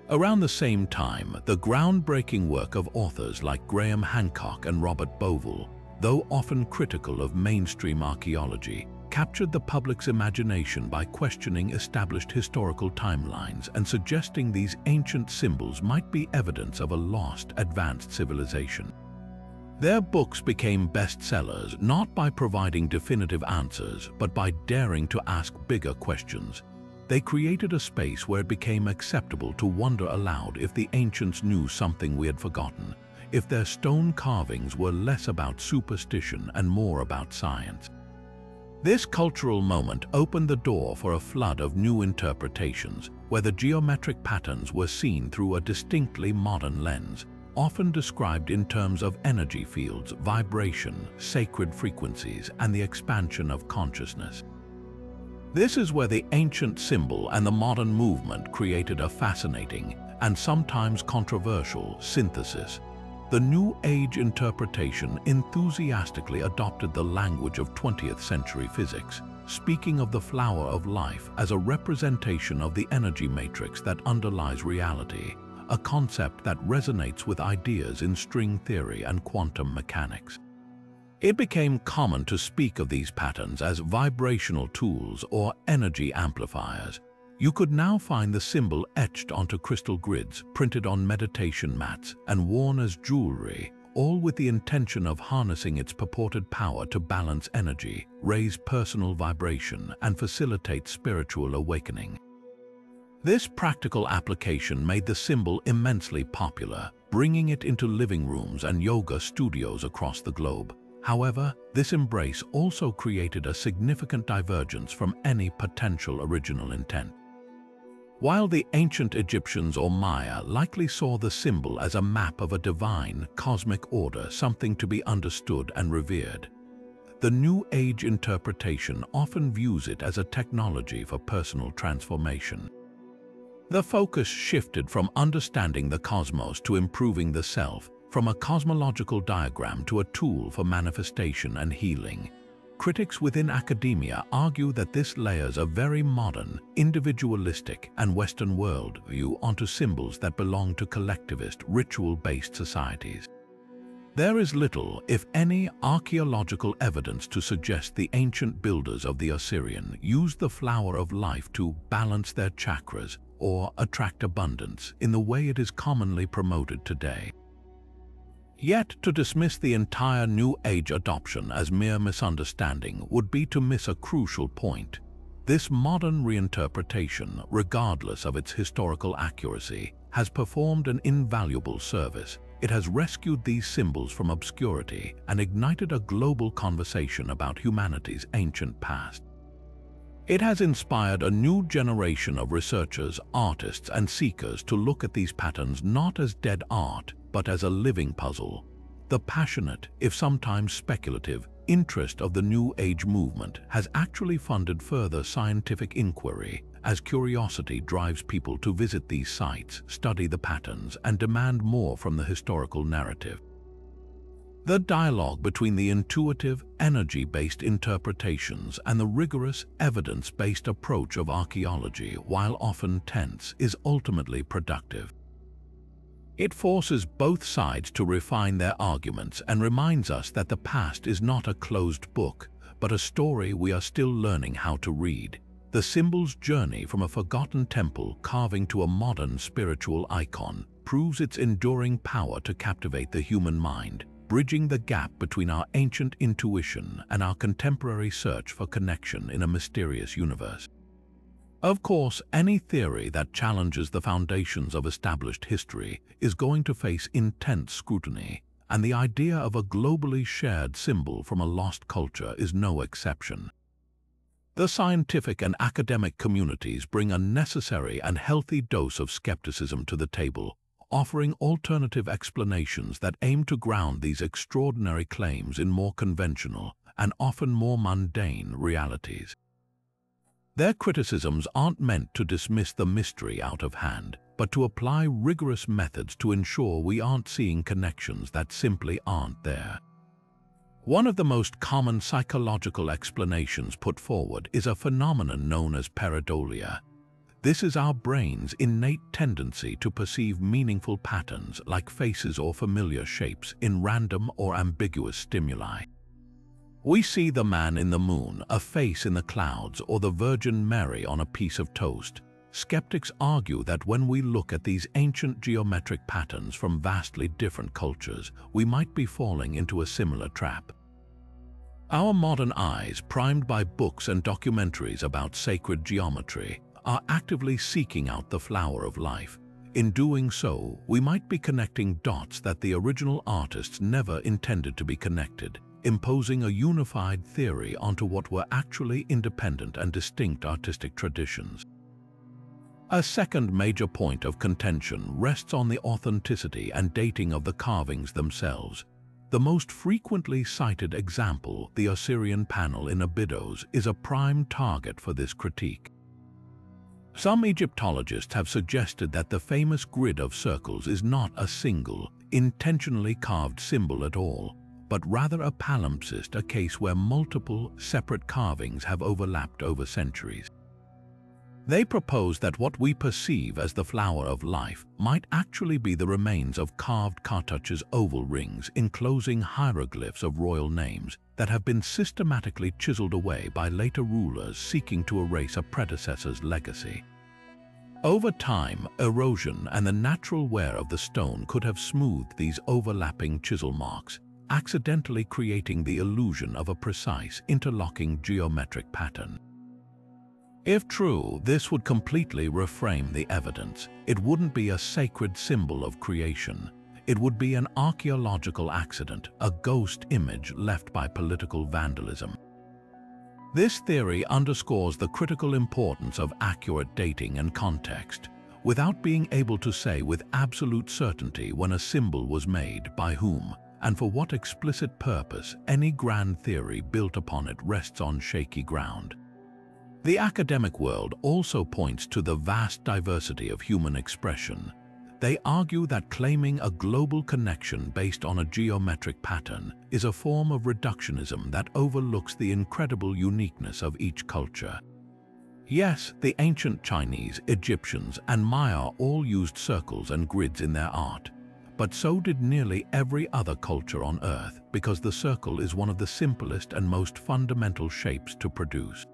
Around the same time, the groundbreaking work of authors like Graham Hancock and Robert Bovell, though often critical of mainstream archaeology, captured the public's imagination by questioning established historical timelines and suggesting these ancient symbols might be evidence of a lost, advanced civilization. Their books became bestsellers not by providing definitive answers, but by daring to ask bigger questions. They created a space where it became acceptable to wonder aloud if the ancients knew something we had forgotten, if their stone carvings were less about superstition and more about science. This cultural moment opened the door for a flood of new interpretations, where the geometric patterns were seen through a distinctly modern lens, often described in terms of energy fields, vibration, sacred frequencies, and the expansion of consciousness. This is where the ancient symbol and the modern movement created a fascinating, and sometimes controversial, synthesis. The New Age interpretation enthusiastically adopted the language of 20th century physics, speaking of the flower of life as a representation of the energy matrix that underlies reality, a concept that resonates with ideas in string theory and quantum mechanics. It became common to speak of these patterns as vibrational tools or energy amplifiers. You could now find the symbol etched onto crystal grids, printed on meditation mats, and worn as jewelry, all with the intention of harnessing its purported power to balance energy, raise personal vibration, and facilitate spiritual awakening. This practical application made the symbol immensely popular, bringing it into living rooms and yoga studios across the globe. However, this embrace also created a significant divergence from any potential original intent. While the ancient Egyptians or Maya likely saw the symbol as a map of a divine, cosmic order, something to be understood and revered, the New Age interpretation often views it as a technology for personal transformation. The focus shifted from understanding the cosmos to improving the self, from a cosmological diagram to a tool for manifestation and healing. critics within academia argue that this layers a very modern, individualistic, and Western world view onto symbols that belong to collectivist, ritual-based societies. There is little, if any, archaeological evidence to suggest the ancient builders of the Osirion used the flower of life to balance their chakras or attract abundance in the way it is commonly promoted today. Yet, to dismiss the entire New Age adoption as mere misunderstanding would be to miss a crucial point. This modern reinterpretation, regardless of its historical accuracy, has performed an invaluable service. It has rescued these symbols from obscurity and ignited a global conversation about humanity's ancient past. It has inspired a new generation of researchers, artists, and seekers to look at these patterns not as dead art, but as a living puzzle. The passionate, if sometimes speculative, interest of the New Age movement has actually funded further scientific inquiry, as curiosity drives people to visit these sites, study the patterns, and demand more from the historical narrative. The dialogue between the intuitive, energy-based interpretations and the rigorous, evidence-based approach of archaeology, while often tense, is ultimately productive. It forces both sides to refine their arguments and reminds us that the past is not a closed book, but a story we are still learning how to read. The symbol's journey from a forgotten temple carving to a modern spiritual icon proves its enduring power to captivate the human mind, bridging the gap between our ancient intuition and our contemporary search for connection in a mysterious universe. Of course, any theory that challenges the foundations of established history is going to face intense scrutiny, and the idea of a globally shared symbol from a lost culture is no exception. The scientific and academic communities bring a necessary and healthy dose of skepticism to the table, offering alternative explanations that aim to ground these extraordinary claims in more conventional and often more mundane realities. Their criticisms aren't meant to dismiss the mystery out of hand, but to apply rigorous methods to ensure we aren't seeing connections that simply aren't there. One of the most common psychological explanations put forward is a phenomenon known as pareidolia. This is our brain's innate tendency to perceive meaningful patterns like faces or familiar shapes in random or ambiguous stimuli. We see the man in the moon, a face in the clouds, or the Virgin Mary on a piece of toast. Skeptics argue that when we look at these ancient geometric patterns from vastly different cultures, we might be falling into a similar trap. Our modern eyes, primed by books and documentaries about sacred geometry, are actively seeking out the flower of life. In doing so, we might be connecting dots that the original artists never intended to be connected, imposing a unified theory onto what were actually independent and distinct artistic traditions. A second major point of contention rests on the authenticity and dating of the carvings themselves. The most frequently cited example, the Osirion panel in Abydos, is a prime target for this critique. Some Egyptologists have suggested that the famous grid of circles is not a single, intentionally carved symbol at all, but rather a palimpsest, a case where multiple, separate carvings have overlapped over centuries. They propose that what we perceive as the flower of life might actually be the remains of carved cartouches, oval rings enclosing hieroglyphs of royal names that have been systematically chiseled away by later rulers seeking to erase a predecessor's legacy. Over time, erosion and the natural wear of the stone could have smoothed these overlapping chisel marks, accidentally creating the illusion of a precise, interlocking geometric pattern. If true, this would completely reframe the evidence. It wouldn't be a sacred symbol of creation. It would be an archaeological accident, a ghost image left by political vandalism. This theory underscores the critical importance of accurate dating and context. Without being able to say with absolute certainty when a symbol was made, by whom, and for what explicit purpose, any grand theory built upon it rests on shaky ground. The academic world also points to the vast diversity of human expression. They argue that claiming a global connection based on a geometric pattern is a form of reductionism that overlooks the incredible uniqueness of each culture. Yes, the ancient Chinese, Egyptians, and Maya all used circles and grids in their art, but so did nearly every other culture on Earth, because the circle is one of the simplest and most fundamental shapes to produce.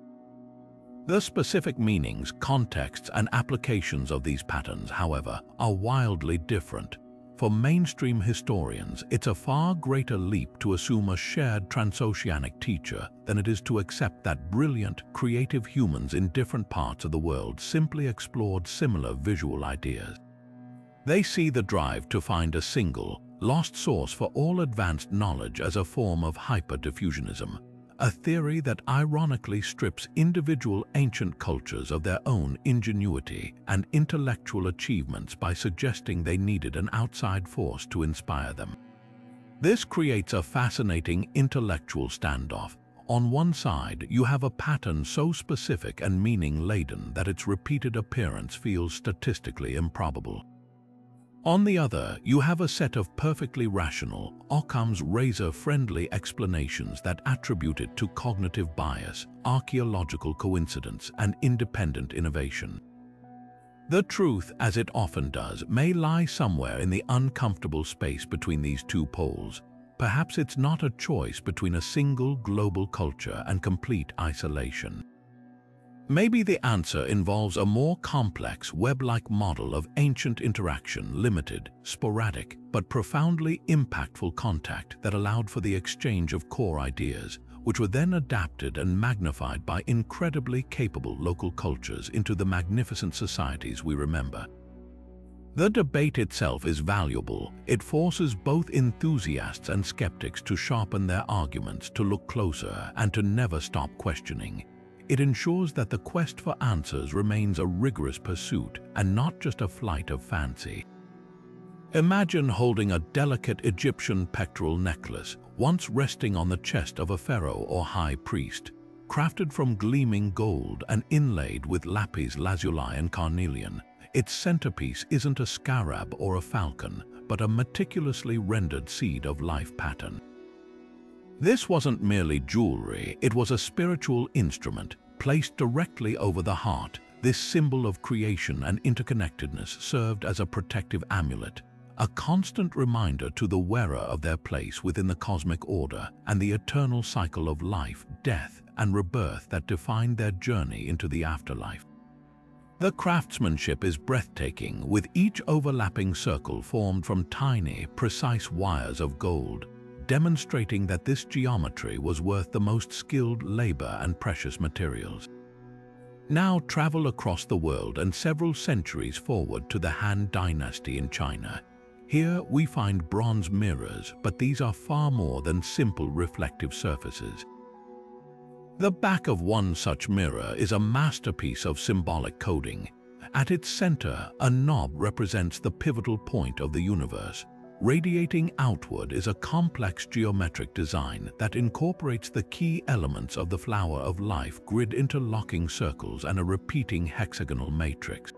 The specific meanings, contexts, and applications of these patterns, however, are wildly different. For mainstream historians, it's a far greater leap to assume a shared transoceanic teacher than it is to accept that brilliant, creative humans in different parts of the world simply explored similar visual ideas. They see the drive to find a single, lost source for all advanced knowledge as a form of hyper-diffusionism, a theory that ironically strips individual ancient cultures of their own ingenuity and intellectual achievements by suggesting they needed an outside force to inspire them. This creates a fascinating intellectual standoff. On one side, you have a pattern so specific and meaning-laden that its repeated appearance feels statistically improbable. On the other, you have a set of perfectly rational, Occam's razor-friendly explanations that attribute it to cognitive bias, archaeological coincidence, and independent innovation. The truth, as it often does, may lie somewhere in the uncomfortable space between these two poles. Perhaps it's not a choice between a single global culture and complete isolation. Maybe the answer involves a more complex web-like model of ancient interaction, limited, sporadic, but profoundly impactful contact that allowed for the exchange of core ideas, which were then adapted and magnified by incredibly capable local cultures into the magnificent societies we remember. The debate itself is valuable. It forces both enthusiasts and skeptics to sharpen their arguments, to look closer, and to never stop questioning. It ensures that the quest for answers remains a rigorous pursuit and not just a flight of fancy. Imagine holding a delicate Egyptian pectoral necklace, once resting on the chest of a pharaoh or high priest, crafted from gleaming gold and inlaid with lapis lazuli and carnelian. Its centerpiece isn't a scarab or a falcon, but a meticulously rendered seed of life pattern. This wasn't merely jewelry, it was a spiritual instrument, placed directly over the heart. This symbol of creation and interconnectedness served as a protective amulet, a constant reminder to the wearer of their place within the cosmic order and the eternal cycle of life, death, and rebirth that defined their journey into the afterlife. The craftsmanship is breathtaking, with each overlapping circle formed from tiny, precise wires of gold, demonstrating that this geometry was worth the most skilled labor and precious materials. Now travel across the world and several centuries forward to the Han Dynasty in China. Here we find bronze mirrors, but these are far more than simple reflective surfaces. The back of one such mirror is a masterpiece of symbolic coding. At its center, a knob represents the pivotal point of the universe. Radiating outward is a complex geometric design that incorporates the key elements of the flower of life, grid interlocking circles and a repeating hexagonal matrix.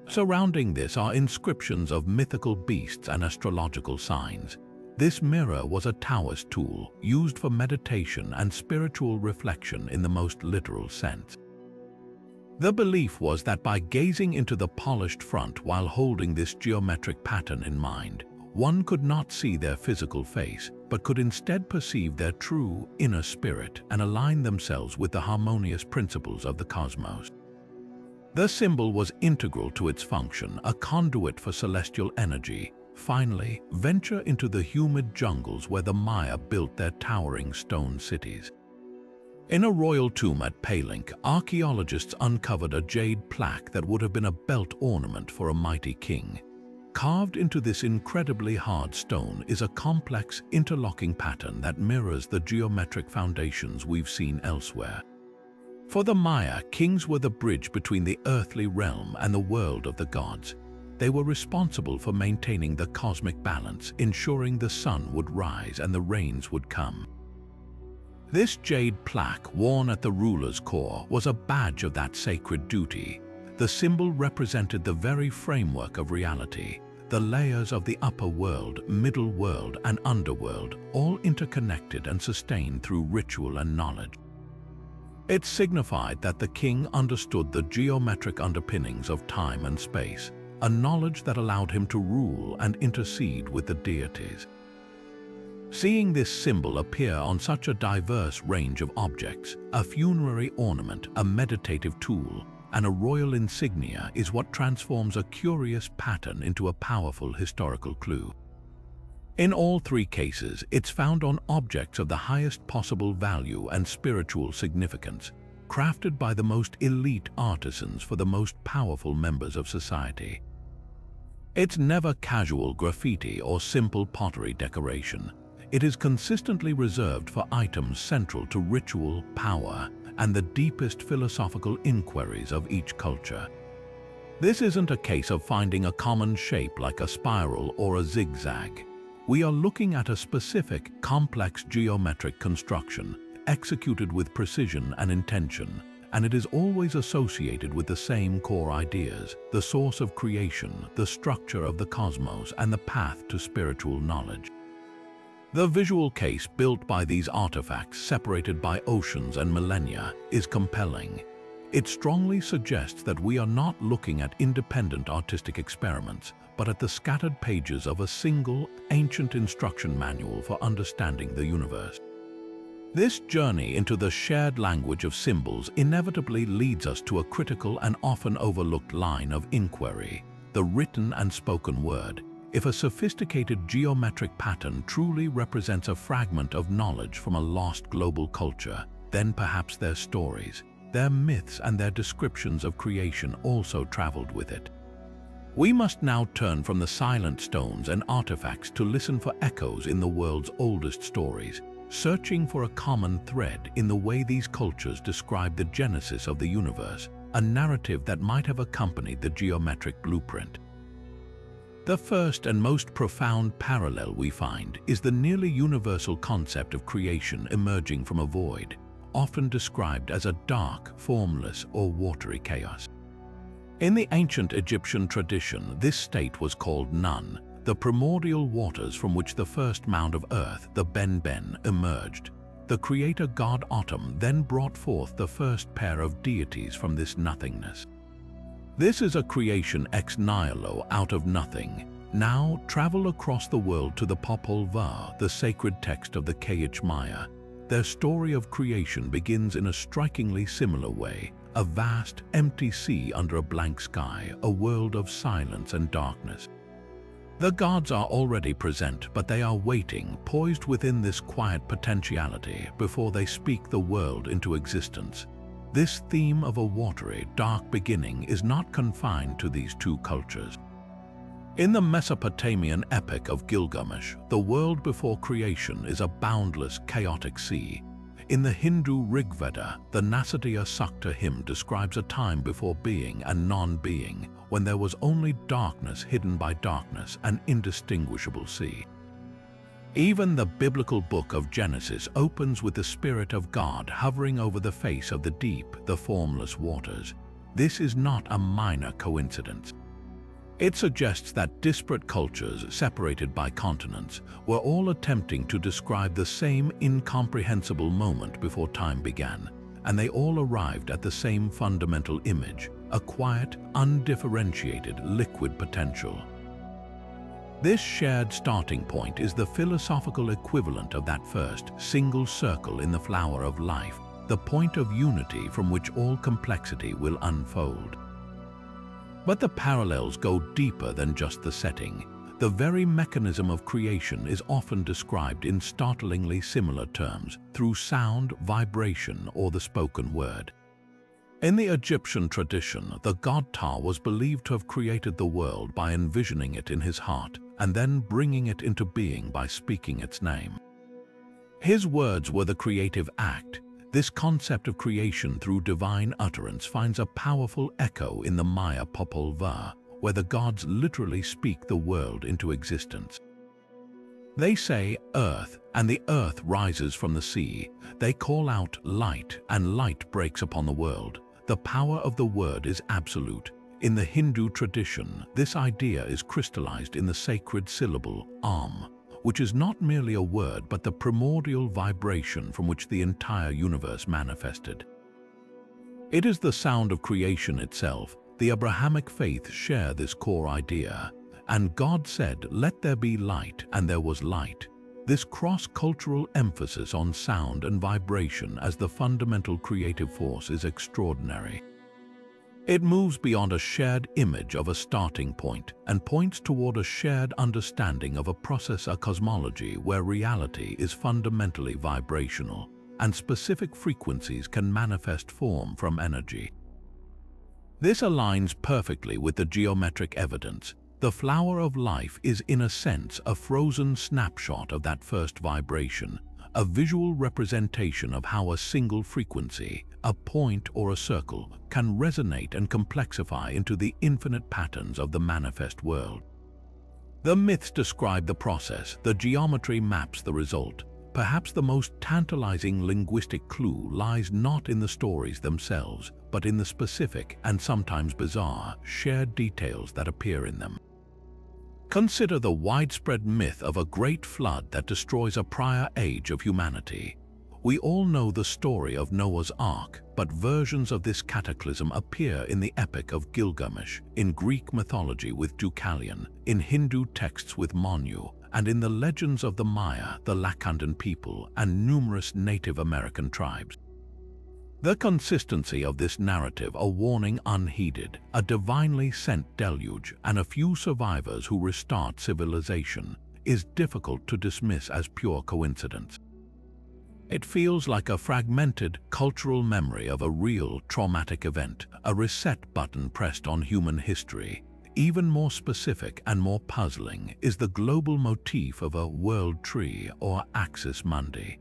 Surrounding this are inscriptions of mythical beasts and astrological signs. This mirror was a Taoist tool used for meditation and spiritual reflection in the most literal sense. The belief was that by gazing into the polished front while holding this geometric pattern in mind, one could not see their physical face, but could instead perceive their true inner spirit and align themselves with the harmonious principles of the cosmos. The symbol was integral to its function, a conduit for celestial energy. Finally, venture into the humid jungles where the Maya built their towering stone cities. In a royal tomb at Palenque, archaeologists uncovered a jade plaque that would have been a belt ornament for a mighty king. Carved into this incredibly hard stone is a complex, interlocking pattern that mirrors the geometric foundations we've seen elsewhere. For the Maya, kings were the bridge between the earthly realm and the world of the gods. They were responsible for maintaining the cosmic balance, ensuring the sun would rise and the rains would come. This jade plaque, worn at the ruler's core, was a badge of that sacred duty. The symbol represented the very framework of reality, the layers of the upper world, middle world, and underworld, all interconnected and sustained through ritual and knowledge. It signified that the king understood the geometric underpinnings of time and space, a knowledge that allowed him to rule and intercede with the deities. Seeing this symbol appear on such a diverse range of objects, a funerary ornament, a meditative tool, and a royal insignia is what transforms a curious pattern into a powerful historical clue. In all three cases, it's found on objects of the highest possible value and spiritual significance, crafted by the most elite artisans for the most powerful members of society. It's never casual graffiti or simple pottery decoration. It is consistently reserved for items central to ritual, power, and the deepest philosophical inquiries of each culture. This isn't a case of finding a common shape like a spiral or a zigzag. We are looking at a specific, complex geometric construction, executed with precision and intention, and it is always associated with the same core ideas: the source of creation, the structure of the cosmos, and the path to spiritual knowledge. The visual case built by these artifacts, separated by oceans and millennia, is compelling. It strongly suggests that we are not looking at independent artistic experiments, but at the scattered pages of a single, ancient instruction manual for understanding the universe. This journey into the shared language of symbols inevitably leads us to a critical and often overlooked line of inquiry: the written and spoken word. If a sophisticated geometric pattern truly represents a fragment of knowledge from a lost global culture, then perhaps their stories, their myths, and their descriptions of creation also traveled with it. We must now turn from the silent stones and artifacts to listen for echoes in the world's oldest stories, searching for a common thread in the way these cultures describe the genesis of the universe, a narrative that might have accompanied the geometric blueprint. The first and most profound parallel we find is the nearly universal concept of creation emerging from a void, often described as a dark, formless, or watery chaos. In the ancient Egyptian tradition, this state was called Nun, the primordial waters from which the first mound of earth, the Ben-Ben, emerged. The creator god Atum then brought forth the first pair of deities from this nothingness. This is a creation ex nihilo, out of nothing. Now travel across the world to the Popol Vuh, the sacred text of the Kayich Maya. Their story of creation begins in a strikingly similar way: a vast, empty sea under a blank sky, a world of silence and darkness. The gods are already present, but they are waiting, poised within this quiet potentiality before they speak the world into existence. This theme of a watery, dark beginning is not confined to these two cultures. In the Mesopotamian epic of Gilgamesh, the world before creation is a boundless, chaotic sea. In the Hindu Rig Veda, the Nasadiya Sukta hymn describes a time before being and non-being, when there was only darkness hidden by darkness, an indistinguishable sea. Even the biblical book of Genesis opens with the Spirit of God hovering over the face of the deep, the formless waters. This is not a minor coincidence. It suggests that disparate cultures, separated by continents, were all attempting to describe the same incomprehensible moment before time began, and they all arrived at the same fundamental image: a quiet, undifferentiated, liquid potential. This shared starting point is the philosophical equivalent of that first, single circle in the flower of life, the point of unity from which all complexity will unfold. But the parallels go deeper than just the setting. The very mechanism of creation is often described in startlingly similar terms, through sound, vibration, or the spoken word. In the Egyptian tradition, the god Ptah was believed to have created the world by envisioning it in his heart, and then bringing it into being by speaking its name. His words were the creative act. This concept of creation through divine utterance finds a powerful echo in the Maya Popol Vuh, where the gods literally speak the world into existence. They say earth, and the earth rises from the sea. They call out light, and light breaks upon the world. The power of the word is absolute. In the Hindu tradition, this idea is crystallized in the sacred syllable Om, which is not merely a word but the primordial vibration from which the entire universe manifested. It is the sound of creation itself. The Abrahamic faiths share this core idea. And God said, "Let there be light," and there was light. This cross-cultural emphasis on sound and vibration as the fundamental creative force is extraordinary. It moves beyond a shared image of a starting point and points toward a shared understanding of a process, a cosmology where reality is fundamentally vibrational and specific frequencies can manifest form from energy. This aligns perfectly with the geometric evidence. The flower of life is, in a sense, a frozen snapshot of that first vibration, a visual representation of how a single frequency, a point or a circle, can resonate and complexify into the infinite patterns of the manifest world. The myths describe the process, the geometry maps the result. Perhaps the most tantalizing linguistic clue lies not in the stories themselves, but in the specific and sometimes bizarre shared details that appear in them. Consider the widespread myth of a great flood that destroys a prior age of humanity. We all know the story of Noah's Ark, but versions of this cataclysm appear in the Epic of Gilgamesh, in Greek mythology with Deucalion, in Hindu texts with Manu, and in the legends of the Maya, the Lacandan people, and numerous Native American tribes. The consistency of this narrative, a warning unheeded, a divinely sent deluge, and a few survivors who restart civilization, is difficult to dismiss as pure coincidence. It feels like a fragmented cultural memory of a real traumatic event, a reset button pressed on human history. Even more specific and more puzzling is the global motif of a world tree or axis mundi.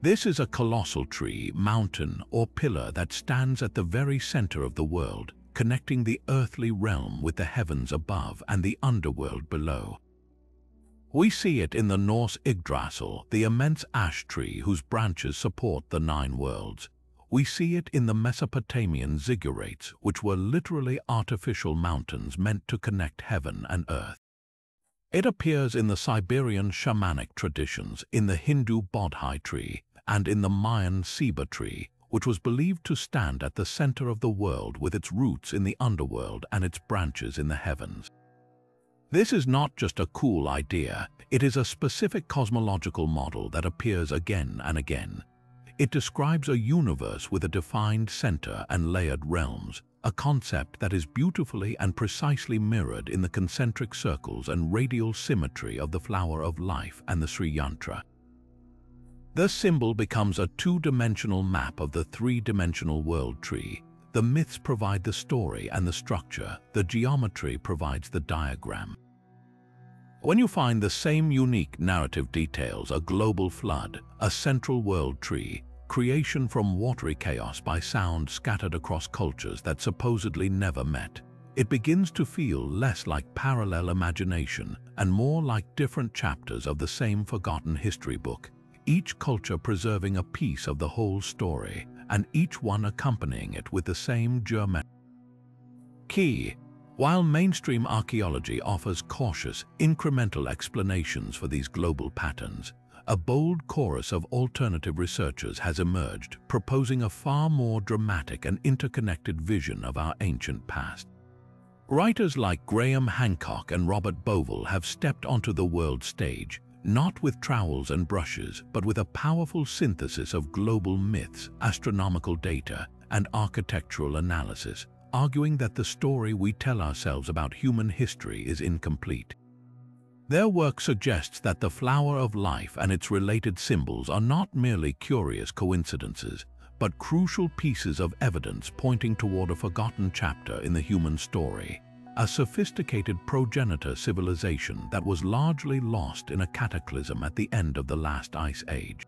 This is a colossal tree, mountain, or pillar that stands at the very center of the world, connecting the earthly realm with the heavens above and the underworld below. We see it in the Norse Yggdrasil, the immense ash tree whose branches support the 9 worlds. We see it in the Mesopotamian ziggurats, which were literally artificial mountains meant to connect heaven and earth. It appears in the Siberian shamanic traditions, in the Hindu Bodhi tree, and in the Mayan ceiba tree, which was believed to stand at the center of the world with its roots in the underworld and its branches in the heavens. This is not just a cool idea, it is a specific cosmological model that appears again and again. It describes a universe with a defined center and layered realms, a concept that is beautifully and precisely mirrored in the concentric circles and radial symmetry of the flower of life and the Sri Yantra. The symbol becomes a two-dimensional map of the three-dimensional world tree. The myths provide the story and the structure, the geometry provides the diagram. When you find the same unique narrative details, a global flood, a central world tree, creation from watery chaos by sound scattered across cultures that supposedly never met, it begins to feel less like parallel imagination and more like different chapters of the same forgotten history book, each culture preserving a piece of the whole story, and each one accompanying it with the same geometry. Key. While mainstream archaeology offers cautious, incremental explanations for these global patterns, a bold chorus of alternative researchers has emerged, proposing a far more dramatic and interconnected vision of our ancient past. Writers like Graham Hancock and Robert Bovell have stepped onto the world stage, not with trowels and brushes, but with a powerful synthesis of global myths, astronomical data, and architectural analysis, arguing that the story we tell ourselves about human history is incomplete. Their work suggests that the flower of life and its related symbols are not merely curious coincidences, but crucial pieces of evidence pointing toward a forgotten chapter in the human story, a sophisticated progenitor civilization that was largely lost in a cataclysm at the end of the last ice age.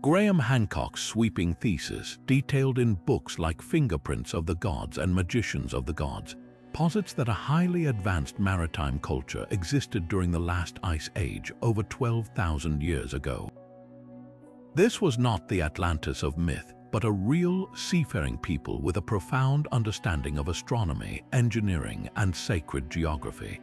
Graham Hancock's sweeping thesis, detailed in books like Fingerprints of the Gods and Magicians of the Gods, posits that a highly advanced maritime culture existed during the last ice age over 12,000 years ago. This was not the Atlantis of myth, but a real seafaring people with a profound understanding of astronomy, engineering, and sacred geography.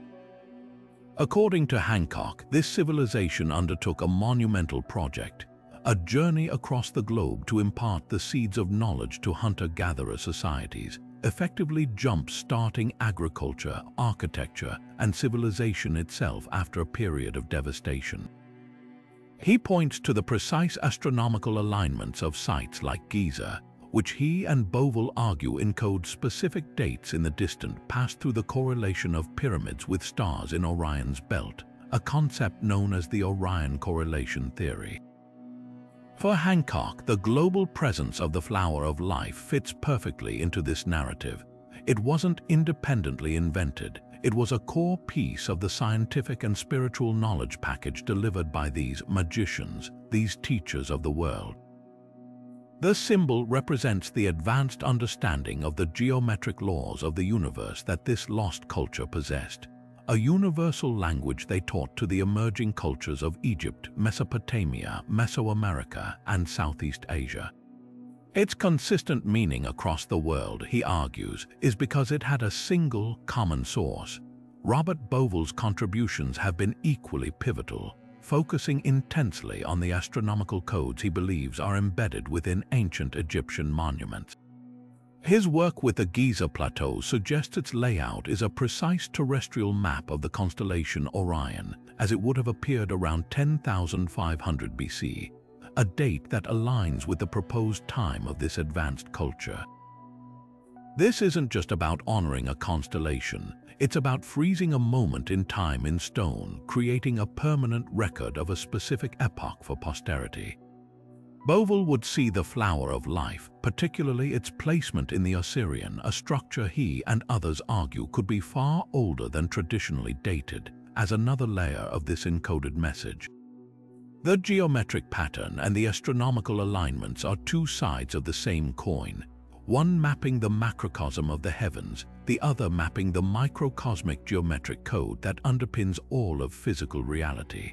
According to Hancock, this civilization undertook a monumental project, a journey across the globe to impart the seeds of knowledge to hunter-gatherer societies, effectively jump-starting agriculture, architecture, and civilization itself after a period of devastation. He points to the precise astronomical alignments of sites like Giza, which he and Bovell argue encode specific dates in the distant past through the correlation of pyramids with stars in Orion's belt, a concept known as the Orion correlation theory. For Hancock, the global presence of the flower of life fits perfectly into this narrative. It wasn't independently invented. It was a core piece of the scientific and spiritual knowledge package delivered by these magicians, these teachers of the world. The symbol represents the advanced understanding of the geometric laws of the universe that this lost culture possessed, a universal language they taught to the emerging cultures of Egypt, Mesopotamia, Mesoamerica, and Southeast Asia. Its consistent meaning across the world, he argues, is because it had a single common source. Robert Bovell's contributions have been equally pivotal, focusing intensely on the astronomical codes he believes are embedded within ancient Egyptian monuments. His work with the Giza Plateau suggests its layout is a precise terrestrial map of the constellation Orion, as it would have appeared around 10,500 BC, a date that aligns with the proposed time of this advanced culture. This isn't just about honoring a constellation, it's about freezing a moment in time in stone, creating a permanent record of a specific epoch for posterity. Bovell would see the flower of life, particularly its placement in the Osirion, a structure he and others argue could be far older than traditionally dated, as another layer of this encoded message. The geometric pattern and the astronomical alignments are two sides of the same coin, one mapping the macrocosm of the heavens, the other mapping the microcosmic geometric code that underpins all of physical reality.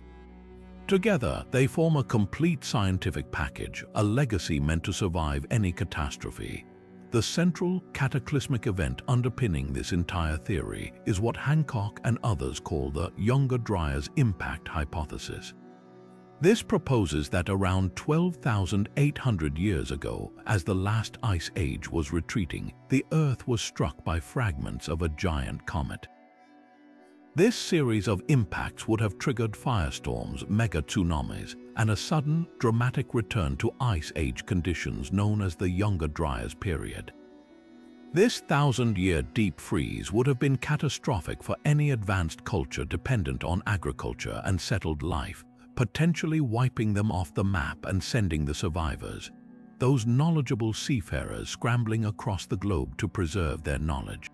Together, they form a complete scientific package, a legacy meant to survive any catastrophe. The central cataclysmic event underpinning this entire theory is what Hancock and others call the Younger Dryas impact hypothesis. This proposes that around 12,800 years ago, as the last ice age was retreating, the Earth was struck by fragments of a giant comet. This series of impacts would have triggered firestorms, mega-tsunamis, and a sudden, dramatic return to ice age conditions known as the Younger Dryas period. This 1,000-year deep freeze would have been catastrophic for any advanced culture dependent on agriculture and settled life, potentially wiping them off the map and sending the survivors, those knowledgeable seafarers, scrambling across the globe to preserve their knowledge.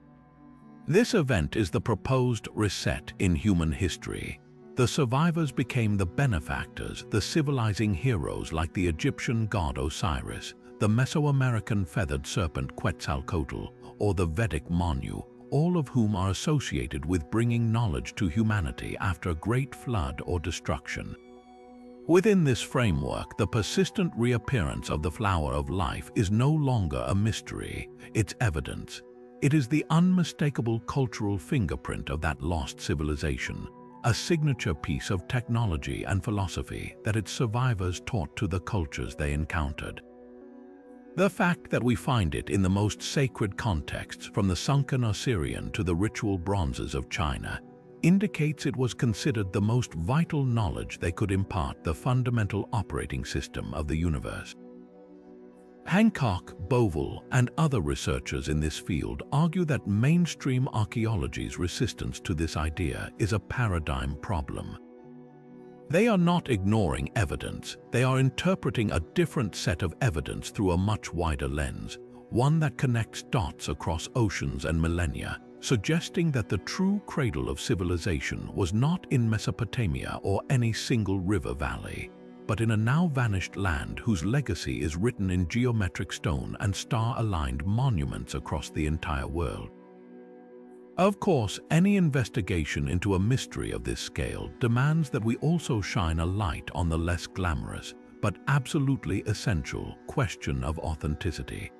This event is the proposed reset in human history. The survivors became the benefactors, the civilizing heroes like the Egyptian god Osiris, the Mesoamerican feathered serpent Quetzalcoatl, or the Vedic Manu, all of whom are associated with bringing knowledge to humanity after a great flood or destruction. Within this framework, the persistent reappearance of the flower of life is no longer a mystery, it's evidence. It is the unmistakable cultural fingerprint of that lost civilization, a signature piece of technology and philosophy that its survivors taught to the cultures they encountered. The fact that we find it in the most sacred contexts, from the sunken Osirion to the ritual bronzes of China, indicates it was considered the most vital knowledge they could impart, the fundamental operating system of the universe. Hancock, Bovell, and other researchers in this field argue that mainstream archaeology's resistance to this idea is a paradigm problem. They are not ignoring evidence, they are interpreting a different set of evidence through a much wider lens, one that connects dots across oceans and millennia, suggesting that the true cradle of civilization was not in Mesopotamia or any single river valley, but in a now-vanished land whose legacy is written in geometric stone and star-aligned monuments across the entire world. Of course, any investigation into a mystery of this scale demands that we also shine a light on the less glamorous, but absolutely essential question of authenticity.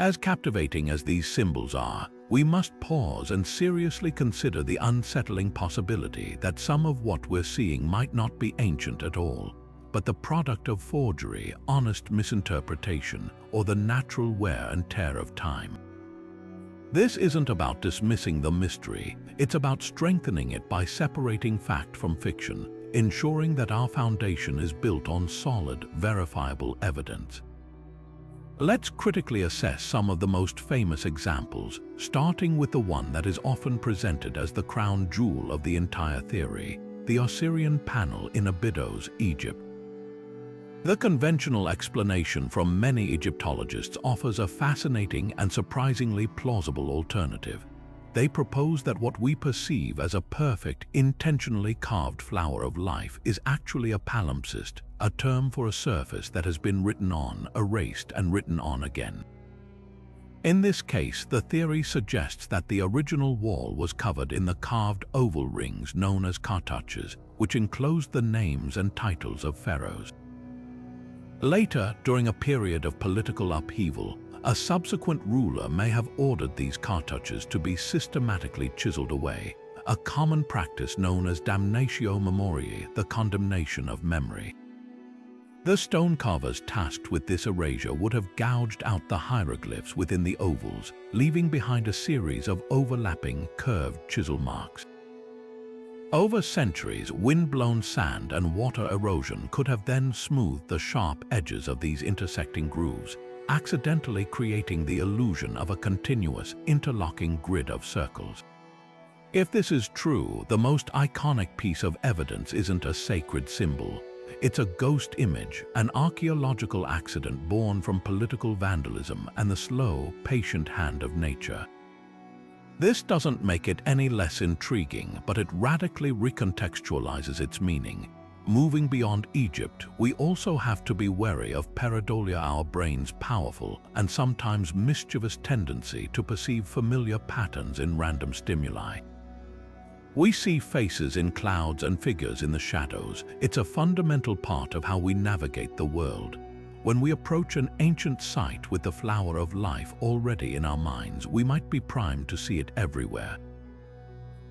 As captivating as these symbols are, we must pause and seriously consider the unsettling possibility that some of what we're seeing might not be ancient at all, but the product of forgery, honest misinterpretation, or the natural wear and tear of time. This isn't about dismissing the mystery, it's about strengthening it by separating fact from fiction, ensuring that our foundation is built on solid, verifiable evidence. Let's critically assess some of the most famous examples, starting with the one that is often presented as the crown jewel of the entire theory, the Osirion panel in Abydos, Egypt. The conventional explanation from many Egyptologists offers a fascinating and surprisingly plausible alternative. They propose that what we perceive as a perfect, intentionally carved flower of life is actually a palimpsest, a term for a surface that has been written on, erased, and written on again. In this case, the theory suggests that the original wall was covered in the carved oval rings known as cartouches, which enclosed the names and titles of pharaohs. Later, during a period of political upheaval, a subsequent ruler may have ordered these cartouches to be systematically chiseled away, a common practice known as damnatio memoriae, the condemnation of memory. The stone carvers tasked with this erasure would have gouged out the hieroglyphs within the ovals, leaving behind a series of overlapping, curved chisel marks. Over centuries, wind-blown sand and water erosion could have then smoothed the sharp edges of these intersecting grooves, accidentally creating the illusion of a continuous, interlocking grid of circles. If this is true, the most iconic piece of evidence isn't a sacred symbol. It's a ghost image, an archaeological accident born from political vandalism and the slow, patient hand of nature. This doesn't make it any less intriguing, but it radically recontextualizes its meaning. Moving beyond Egypt, we also have to be wary of pareidolia, our brain's powerful and sometimes mischievous tendency to perceive familiar patterns in random stimuli. We see faces in clouds and figures in the shadows. It's a fundamental part of how we navigate the world. When we approach an ancient site with the flower of life already in our minds, we might be primed to see it everywhere.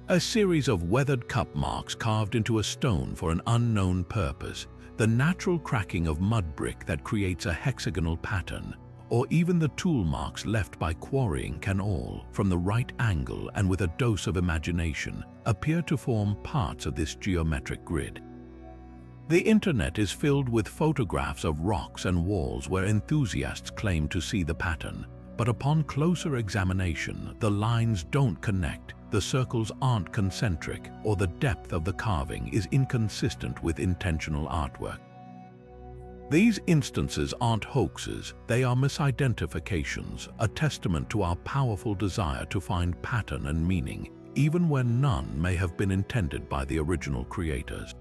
A series of weathered cup marks carved into a stone for an unknown purpose, the natural cracking of mud brick that creates a hexagonal pattern, or even the tool marks left by quarrying can all, from the right angle and with a dose of imagination, appear to form parts of this geometric grid. The internet is filled with photographs of rocks and walls where enthusiasts claim to see the pattern, but upon closer examination, the lines don't connect, the circles aren't concentric, or the depth of the carving is inconsistent with intentional artwork. These instances aren't hoaxes, they are misidentifications, a testament to our powerful desire to find pattern and meaning, even when none may have been intended by the original creators.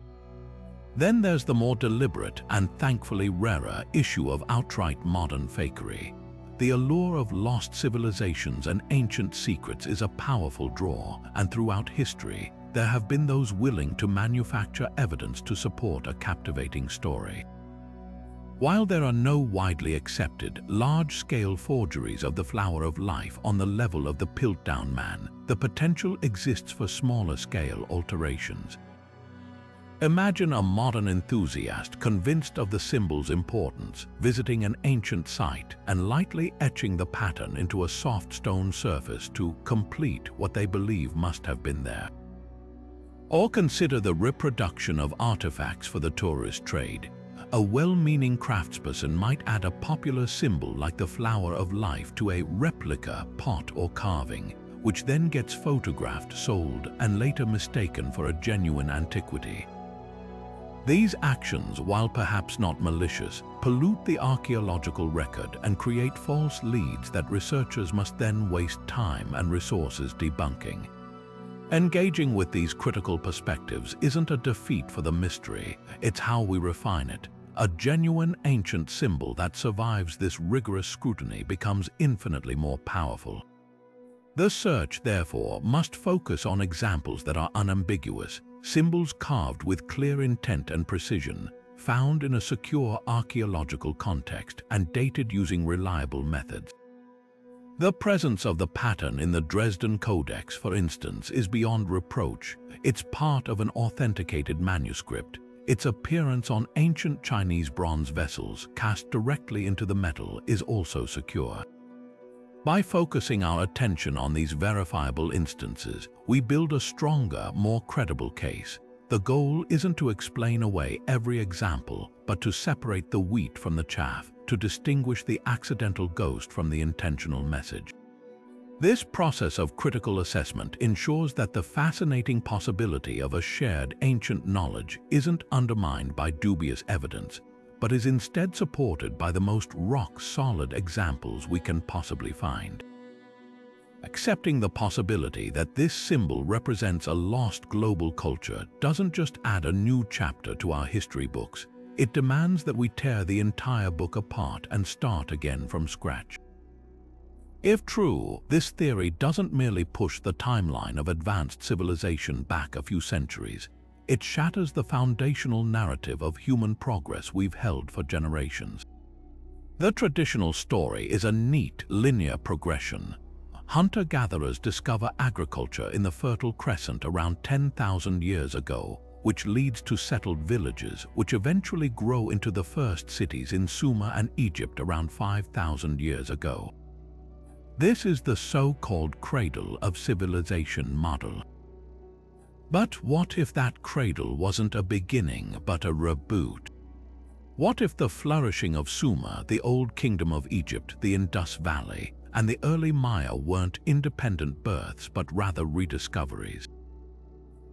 Then there's the more deliberate and thankfully rarer issue of outright modern fakery. The allure of lost civilizations and ancient secrets is a powerful draw, and throughout history, there have been those willing to manufacture evidence to support a captivating story. While there are no widely accepted, large-scale forgeries of the flower of life on the level of the Piltdown Man, the potential exists for smaller-scale alterations. Imagine a modern enthusiast convinced of the symbol's importance, visiting an ancient site and lightly etching the pattern into a soft stone surface to complete what they believe must have been there. Or consider the reproduction of artifacts for the tourist trade. A well-meaning craftsperson might add a popular symbol like the flower of life to a replica pot or carving, which then gets photographed, sold, and later mistaken for a genuine antiquity. These actions, while perhaps not malicious, pollute the archaeological record and create false leads that researchers must then waste time and resources debunking. Engaging with these critical perspectives isn't a defeat for the mystery, it's how we refine it. A genuine ancient symbol that survives this rigorous scrutiny becomes infinitely more powerful. The search, therefore, must focus on examples that are unambiguous, symbols carved with clear intent and precision, found in a secure archaeological context and dated using reliable methods. The presence of the pattern in the Dresden Codex, for instance, is beyond reproach. It's part of an authenticated manuscript. Its appearance on ancient Chinese bronze vessels cast directly into the metal is also secure. By focusing our attention on these verifiable instances, we build a stronger, more credible case. The goal isn't to explain away every example, but to separate the wheat from the chaff, to distinguish the accidental ghost from the intentional message. This process of critical assessment ensures that the fascinating possibility of a shared ancient knowledge isn't undermined by dubious evidence, but is instead supported by the most rock-solid examples we can possibly find. Accepting the possibility that this symbol represents a lost global culture doesn't just add a new chapter to our history books, it demands that we tear the entire book apart and start again from scratch. If true, this theory doesn't merely push the timeline of advanced civilization back a few centuries, it shatters the foundational narrative of human progress we've held for generations. The traditional story is a neat, linear progression. Hunter-gatherers discover agriculture in the Fertile Crescent around 10,000 years ago, which leads to settled villages, which eventually grow into the first cities in Sumer and Egypt around 5,000 years ago. This is the so-called cradle of civilization model. But what if that cradle wasn't a beginning but a reboot? What if the flourishing of Sumer, the old kingdom of Egypt, the Indus Valley, and the early Maya weren't independent births but rather rediscoveries?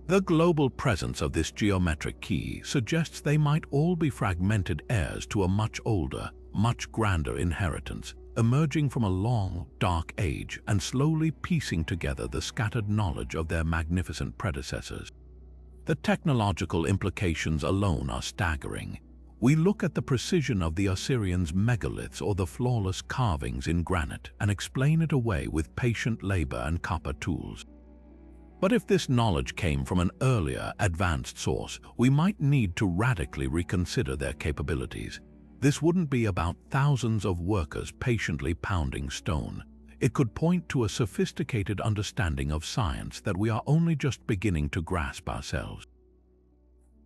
The global presence of this geometric key suggests they might all be fragmented heirs to a much older, much grander inheritance, emerging from a long, dark age and slowly piecing together the scattered knowledge of their magnificent predecessors. The technological implications alone are staggering. We look at the precision of the Osirians' megaliths or the flawless carvings in granite and explain it away with patient labor and copper tools. But if this knowledge came from an earlier, advanced source, we might need to radically reconsider their capabilities. This wouldn't be about thousands of workers patiently pounding stone. It could point to a sophisticated understanding of science that we are only just beginning to grasp ourselves.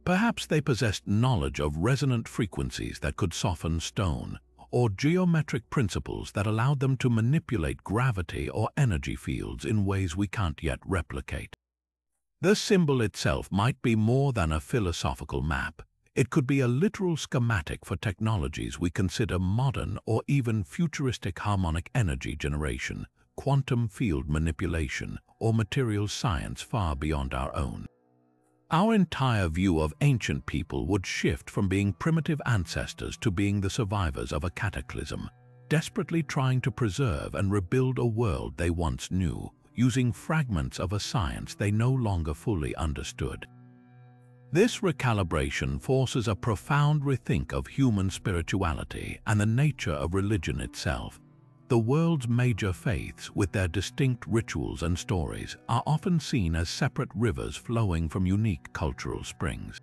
Perhaps they possessed knowledge of resonant frequencies that could soften stone, or geometric principles that allowed them to manipulate gravity or energy fields in ways we can't yet replicate. The symbol itself might be more than a philosophical map. It could be a literal schematic for technologies we consider modern or even futuristic: harmonic energy generation, quantum field manipulation, or materials science far beyond our own. Our entire view of ancient people would shift from being primitive ancestors to being the survivors of a cataclysm, desperately trying to preserve and rebuild a world they once knew, using fragments of a science they no longer fully understood. This recalibration forces a profound rethink of human spirituality and the nature of religion itself. The world's major faiths, with their distinct rituals and stories, are often seen as separate rivers flowing from unique cultural springs.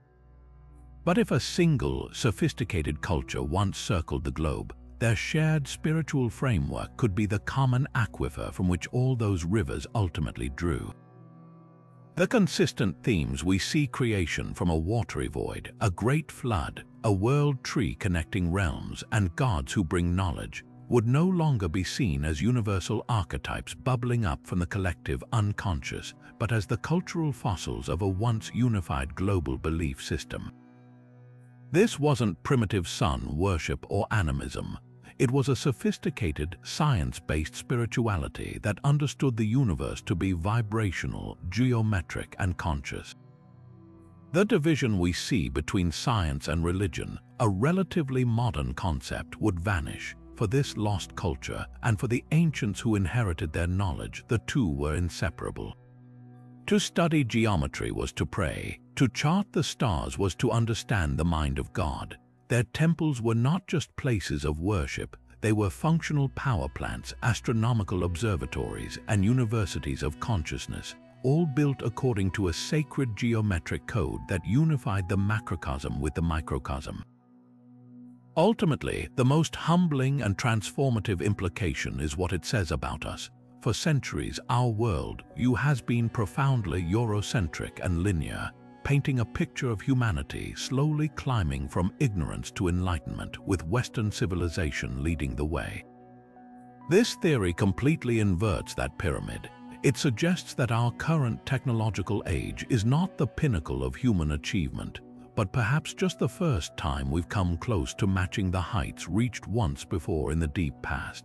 But if a single, sophisticated culture once circled the globe, their shared spiritual framework could be the common aquifer from which all those rivers ultimately drew. The consistent themes we see: creation from a watery void, a great flood, a world tree connecting realms, and gods who bring knowledge, would no longer be seen as universal archetypes bubbling up from the collective unconscious, but as the cultural fossils of a once unified global belief system. This wasn't primitive sun worship or animism. It was a sophisticated, science-based spirituality that understood the universe to be vibrational, geometric, and conscious. The division we see between science and religion, a relatively modern concept, would vanish. For this lost culture, and for the ancients who inherited their knowledge, the two were inseparable. To study geometry was to pray. To chart the stars was to understand the mind of God. Their temples were not just places of worship, they were functional power plants, astronomical observatories, and universities of consciousness, all built according to a sacred geometric code that unified the macrocosm with the microcosm. Ultimately, the most humbling and transformative implication is what it says about us. For centuries, our world has been profoundly Eurocentric and linear, painting a picture of humanity slowly climbing from ignorance to enlightenment, with Western civilization leading the way. This theory completely inverts that pyramid. It suggests that our current technological age is not the pinnacle of human achievement, but perhaps just the first time we've come close to matching the heights reached once before in the deep past.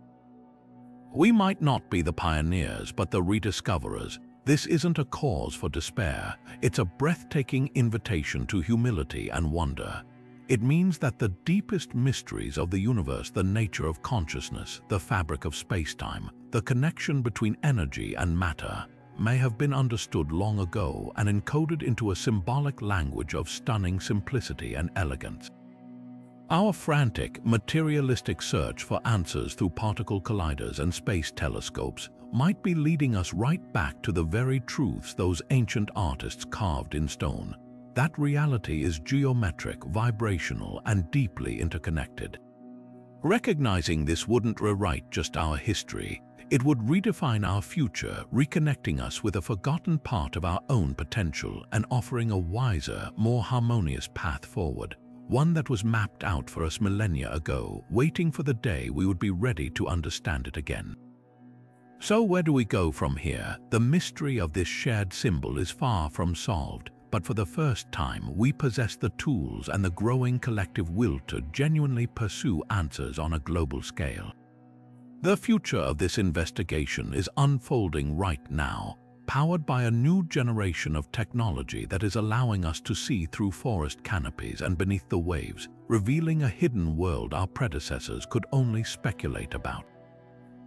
We might not be the pioneers, but the rediscoverers. This isn't a cause for despair. It's a breathtaking invitation to humility and wonder. It means that the deepest mysteries of the universe, the nature of consciousness, the fabric of space-time, the connection between energy and matter, may have been understood long ago and encoded into a symbolic language of stunning simplicity and elegance. Our frantic, materialistic search for answers through particle colliders and space telescopes might be leading us right back to the very truths those ancient artists carved in stone. That reality is geometric, vibrational, and deeply interconnected. Recognizing this wouldn't rewrite just our history. It would redefine our future, reconnecting us with a forgotten part of our own potential and offering a wiser, more harmonious path forward, one that was mapped out for us millennia ago, waiting for the day we would be ready to understand it again. So where do we go from here? The mystery of this shared symbol is far from solved, but for the first time we possess the tools and the growing collective will to genuinely pursue answers on a global scale. The future of this investigation is unfolding right now, powered by a new generation of technology that is allowing us to see through forest canopies and beneath the waves, revealing a hidden world our predecessors could only speculate about.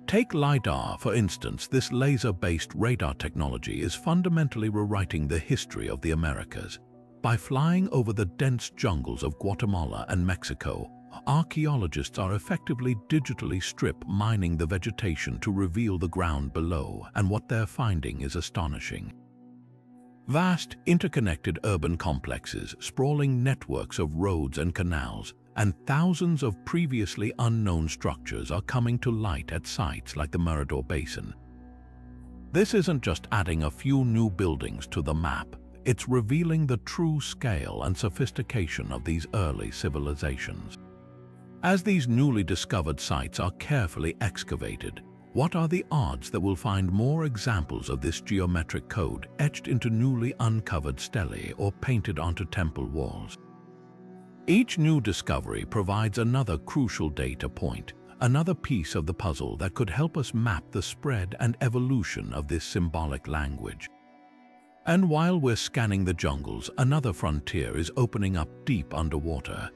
Take LiDAR, for instance. This laser-based radar technology is fundamentally rewriting the history of the Americas. By flying over the dense jungles of Guatemala and Mexico, archaeologists are effectively digitally strip mining the vegetation to reveal the ground below, and what they're finding is astonishing. Vast, interconnected urban complexes, sprawling networks of roads and canals, and thousands of previously unknown structures are coming to light at sites like the Mirador Basin. This isn't just adding a few new buildings to the map, it's revealing the true scale and sophistication of these early civilizations. As these newly discovered sites are carefully excavated, what are the odds that we'll find more examples of this geometric code etched into newly uncovered stelae or painted onto temple walls? Each new discovery provides another crucial data point, another piece of the puzzle that could help us map the spread and evolution of this symbolic language. And while we're scanning the jungles, another frontier is opening up deep underwater.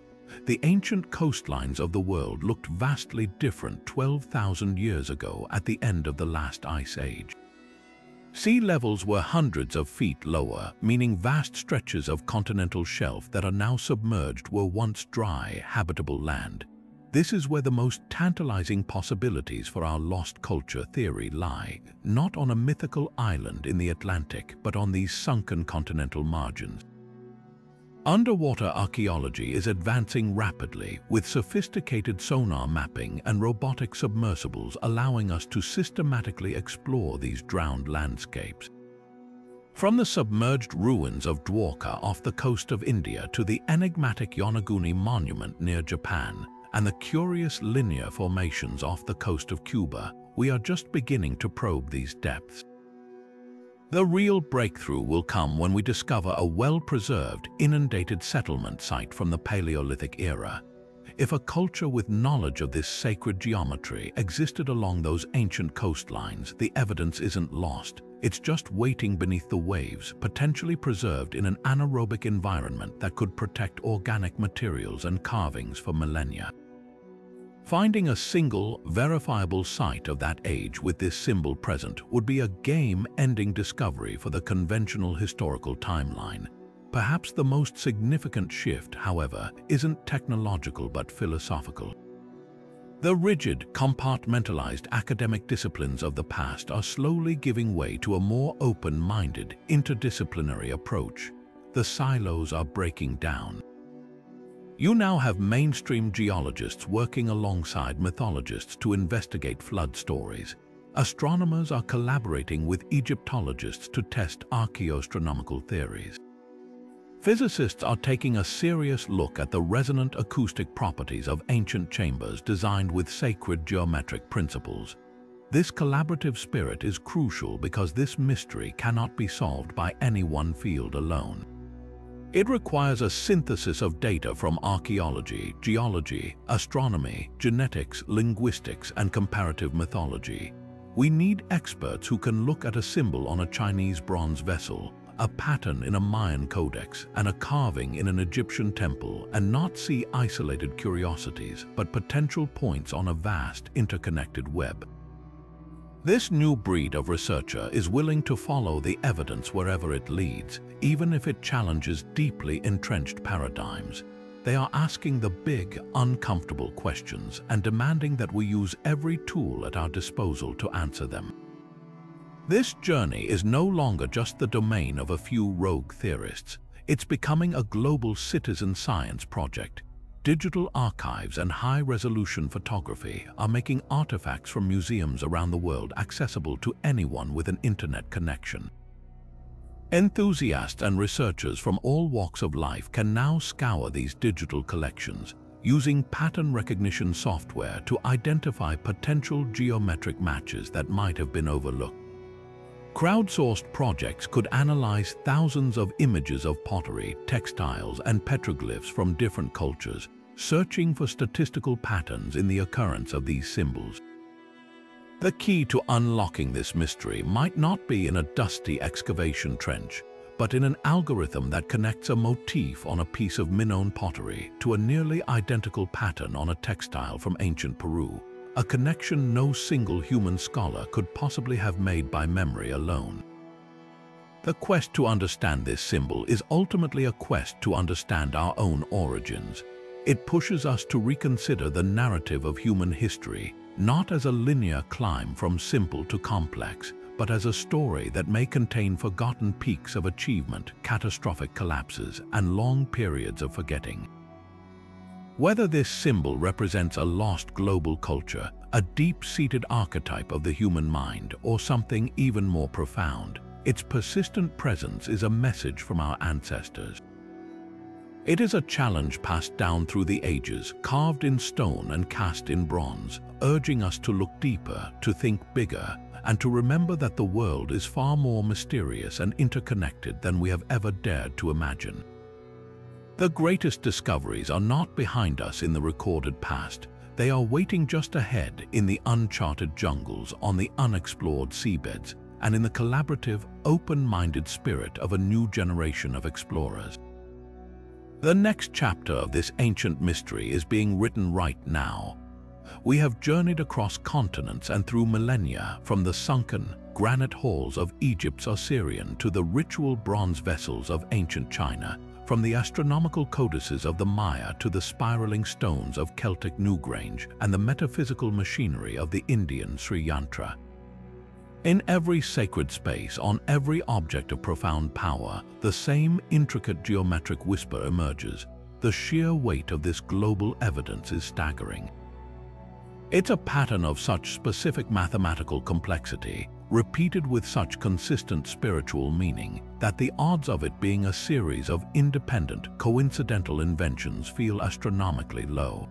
The ancient coastlines of the world looked vastly different 12,000 years ago at the end of the last ice age. Sea levels were hundreds of feet lower, meaning vast stretches of continental shelf that are now submerged were once dry, habitable land. This is where the most tantalizing possibilities for our lost culture theory lie, not on a mythical island in the Atlantic, but on these sunken continental margins. Underwater archaeology is advancing rapidly, with sophisticated sonar mapping and robotic submersibles allowing us to systematically explore these drowned landscapes. From the submerged ruins of Dwarka off the coast of India to the enigmatic Yonaguni monument near Japan and the curious linear formations off the coast of Cuba, we are just beginning to probe these depths. The real breakthrough will come when we discover a well-preserved, inundated settlement site from the Paleolithic era. If a culture with knowledge of this sacred geometry existed along those ancient coastlines, the evidence isn't lost. It's just waiting beneath the waves, potentially preserved in an anaerobic environment that could protect organic materials and carvings for millennia. Finding a single, verifiable site of that age with this symbol present would be a game-ending discovery for the conventional historical timeline. Perhaps the most significant shift, however, isn't technological but philosophical. The rigid, compartmentalized academic disciplines of the past are slowly giving way to a more open-minded, interdisciplinary approach. The silos are breaking down. You now have mainstream geologists working alongside mythologists to investigate flood stories. Astronomers are collaborating with Egyptologists to test archaeoastronomical theories. Physicists are taking a serious look at the resonant acoustic properties of ancient chambers designed with sacred geometric principles. This collaborative spirit is crucial because this mystery cannot be solved by any one field alone. It requires a synthesis of data from archaeology, geology, astronomy, genetics, linguistics, and comparative mythology. We need experts who can look at a symbol on a Chinese bronze vessel, a pattern in a Mayan codex, and a carving in an Egyptian temple, and not see isolated curiosities, but potential points on a vast, interconnected web. This new breed of researcher is willing to follow the evidence wherever it leads, even if it challenges deeply entrenched paradigms. They are asking the big, uncomfortable questions and demanding that we use every tool at our disposal to answer them. This journey is no longer just the domain of a few rogue theorists. It's becoming a global citizen science project. Digital archives and high-resolution photography are making artifacts from museums around the world accessible to anyone with an internet connection. Enthusiasts and researchers from all walks of life can now scour these digital collections, using pattern recognition software to identify potential geometric matches that might have been overlooked. Crowdsourced projects could analyze thousands of images of pottery, textiles, and petroglyphs from different cultures, searching for statistical patterns in the occurrence of these symbols. The key to unlocking this mystery might not be in a dusty excavation trench, but in an algorithm that connects a motif on a piece of Minoan pottery to a nearly identical pattern on a textile from ancient Peru. A connection no single human scholar could possibly have made by memory alone. The quest to understand this symbol is ultimately a quest to understand our own origins. It pushes us to reconsider the narrative of human history, not as a linear climb from simple to complex, but as a story that may contain forgotten peaks of achievement, catastrophic collapses, and long periods of forgetting. Whether this symbol represents a lost global culture, a deep-seated archetype of the human mind, or something even more profound, its persistent presence is a message from our ancestors. It is a challenge passed down through the ages, carved in stone and cast in bronze, urging us to look deeper, to think bigger, and to remember that the world is far more mysterious and interconnected than we have ever dared to imagine. The greatest discoveries are not behind us in the recorded past. They are waiting just ahead in the uncharted jungles, on the unexplored seabeds, and in the collaborative, open-minded spirit of a new generation of explorers. The next chapter of this ancient mystery is being written right now. We have journeyed across continents and through millennia, from the sunken, granite halls of Egypt's Osirion to the ritual bronze vessels of ancient China, from the astronomical codices of the Maya to the spiraling stones of Celtic Newgrange and the metaphysical machinery of the Indian Sri Yantra. In every sacred space, on every object of profound power, the same intricate geometric whisper emerges. The sheer weight of this global evidence is staggering. It's a pattern of such specific mathematical complexity, repeated with such consistent spiritual meaning, that the odds of it being a series of independent, coincidental inventions feel astronomically low.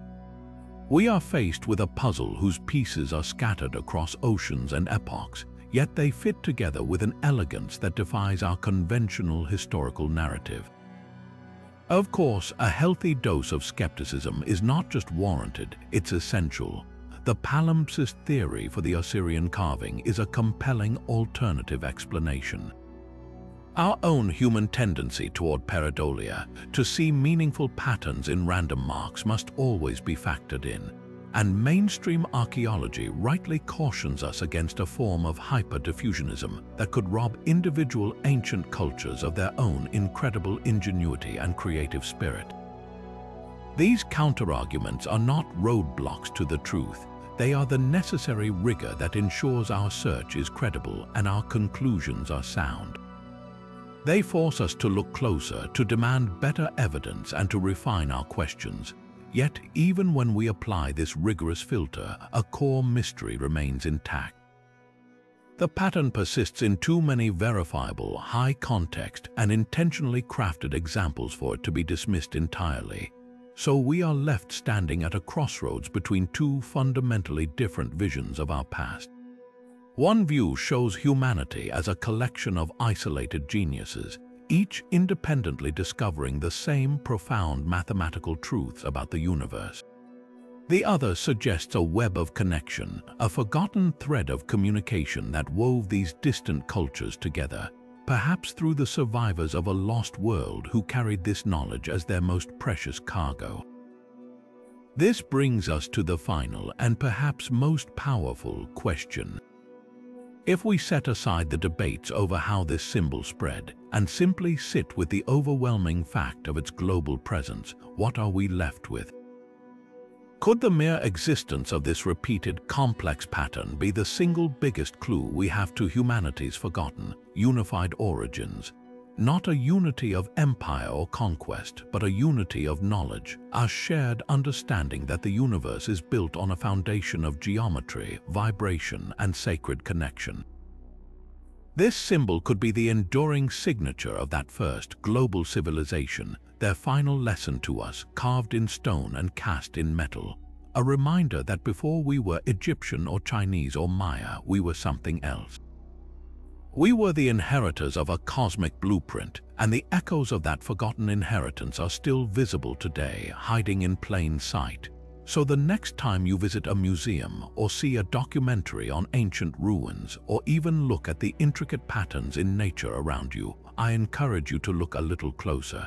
We are faced with a puzzle whose pieces are scattered across oceans and epochs, yet they fit together with an elegance that defies our conventional historical narrative. Of course, a healthy dose of skepticism is not just warranted, it's essential. The palimpsest theory for the Osirion carving is a compelling alternative explanation. Our own human tendency toward pareidolia, to see meaningful patterns in random marks, must always be factored in, and mainstream archaeology rightly cautions us against a form of hyper-diffusionism that could rob individual ancient cultures of their own incredible ingenuity and creative spirit. These counterarguments are not roadblocks to the truth. They are the necessary rigor that ensures our search is credible and our conclusions are sound. They force us to look closer, to demand better evidence, and to refine our questions. Yet, even when we apply this rigorous filter, a core mystery remains intact. The pattern persists in too many verifiable, high-context, and intentionally crafted examples for it to be dismissed entirely. So we are left standing at a crossroads between two fundamentally different visions of our past. One view shows humanity as a collection of isolated geniuses, each independently discovering the same profound mathematical truths about the universe. The other suggests a web of connection, a forgotten thread of communication that wove these distant cultures together, perhaps through the survivors of a lost world who carried this knowledge as their most precious cargo. This brings us to the final and perhaps most powerful question. If we set aside the debates over how this symbol spread and simply sit with the overwhelming fact of its global presence, what are we left with? Could the mere existence of this repeated, complex pattern be the single biggest clue we have to humanity's forgotten, unified origins? Not a unity of empire or conquest, but a unity of knowledge, a shared understanding that the universe is built on a foundation of geometry, vibration, and sacred connection. This symbol could be the enduring signature of that first global civilization, their final lesson to us, carved in stone and cast in metal. A reminder that before we were Egyptian or Chinese or Maya, we were something else. We were the inheritors of a cosmic blueprint, and the echoes of that forgotten inheritance are still visible today, hiding in plain sight. So the next time you visit a museum or see a documentary on ancient ruins or even look at the intricate patterns in nature around you, I encourage you to look a little closer.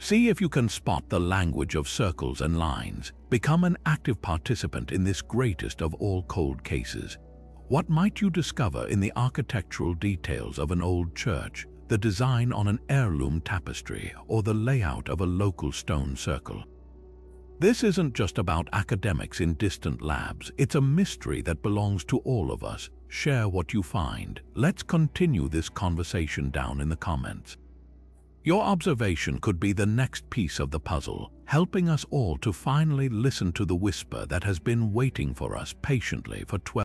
See if you can spot the language of circles and lines. Become an active participant in this greatest of all cold cases. What might you discover in the architectural details of an old church, the design on an heirloom tapestry, or the layout of a local stone circle? This isn't just about academics in distant labs. It's a mystery that belongs to all of us. Share what you find. Let's continue this conversation down in the comments. Your observation could be the next piece of the puzzle, helping us all to finally listen to the whisper that has been waiting for us patiently for 12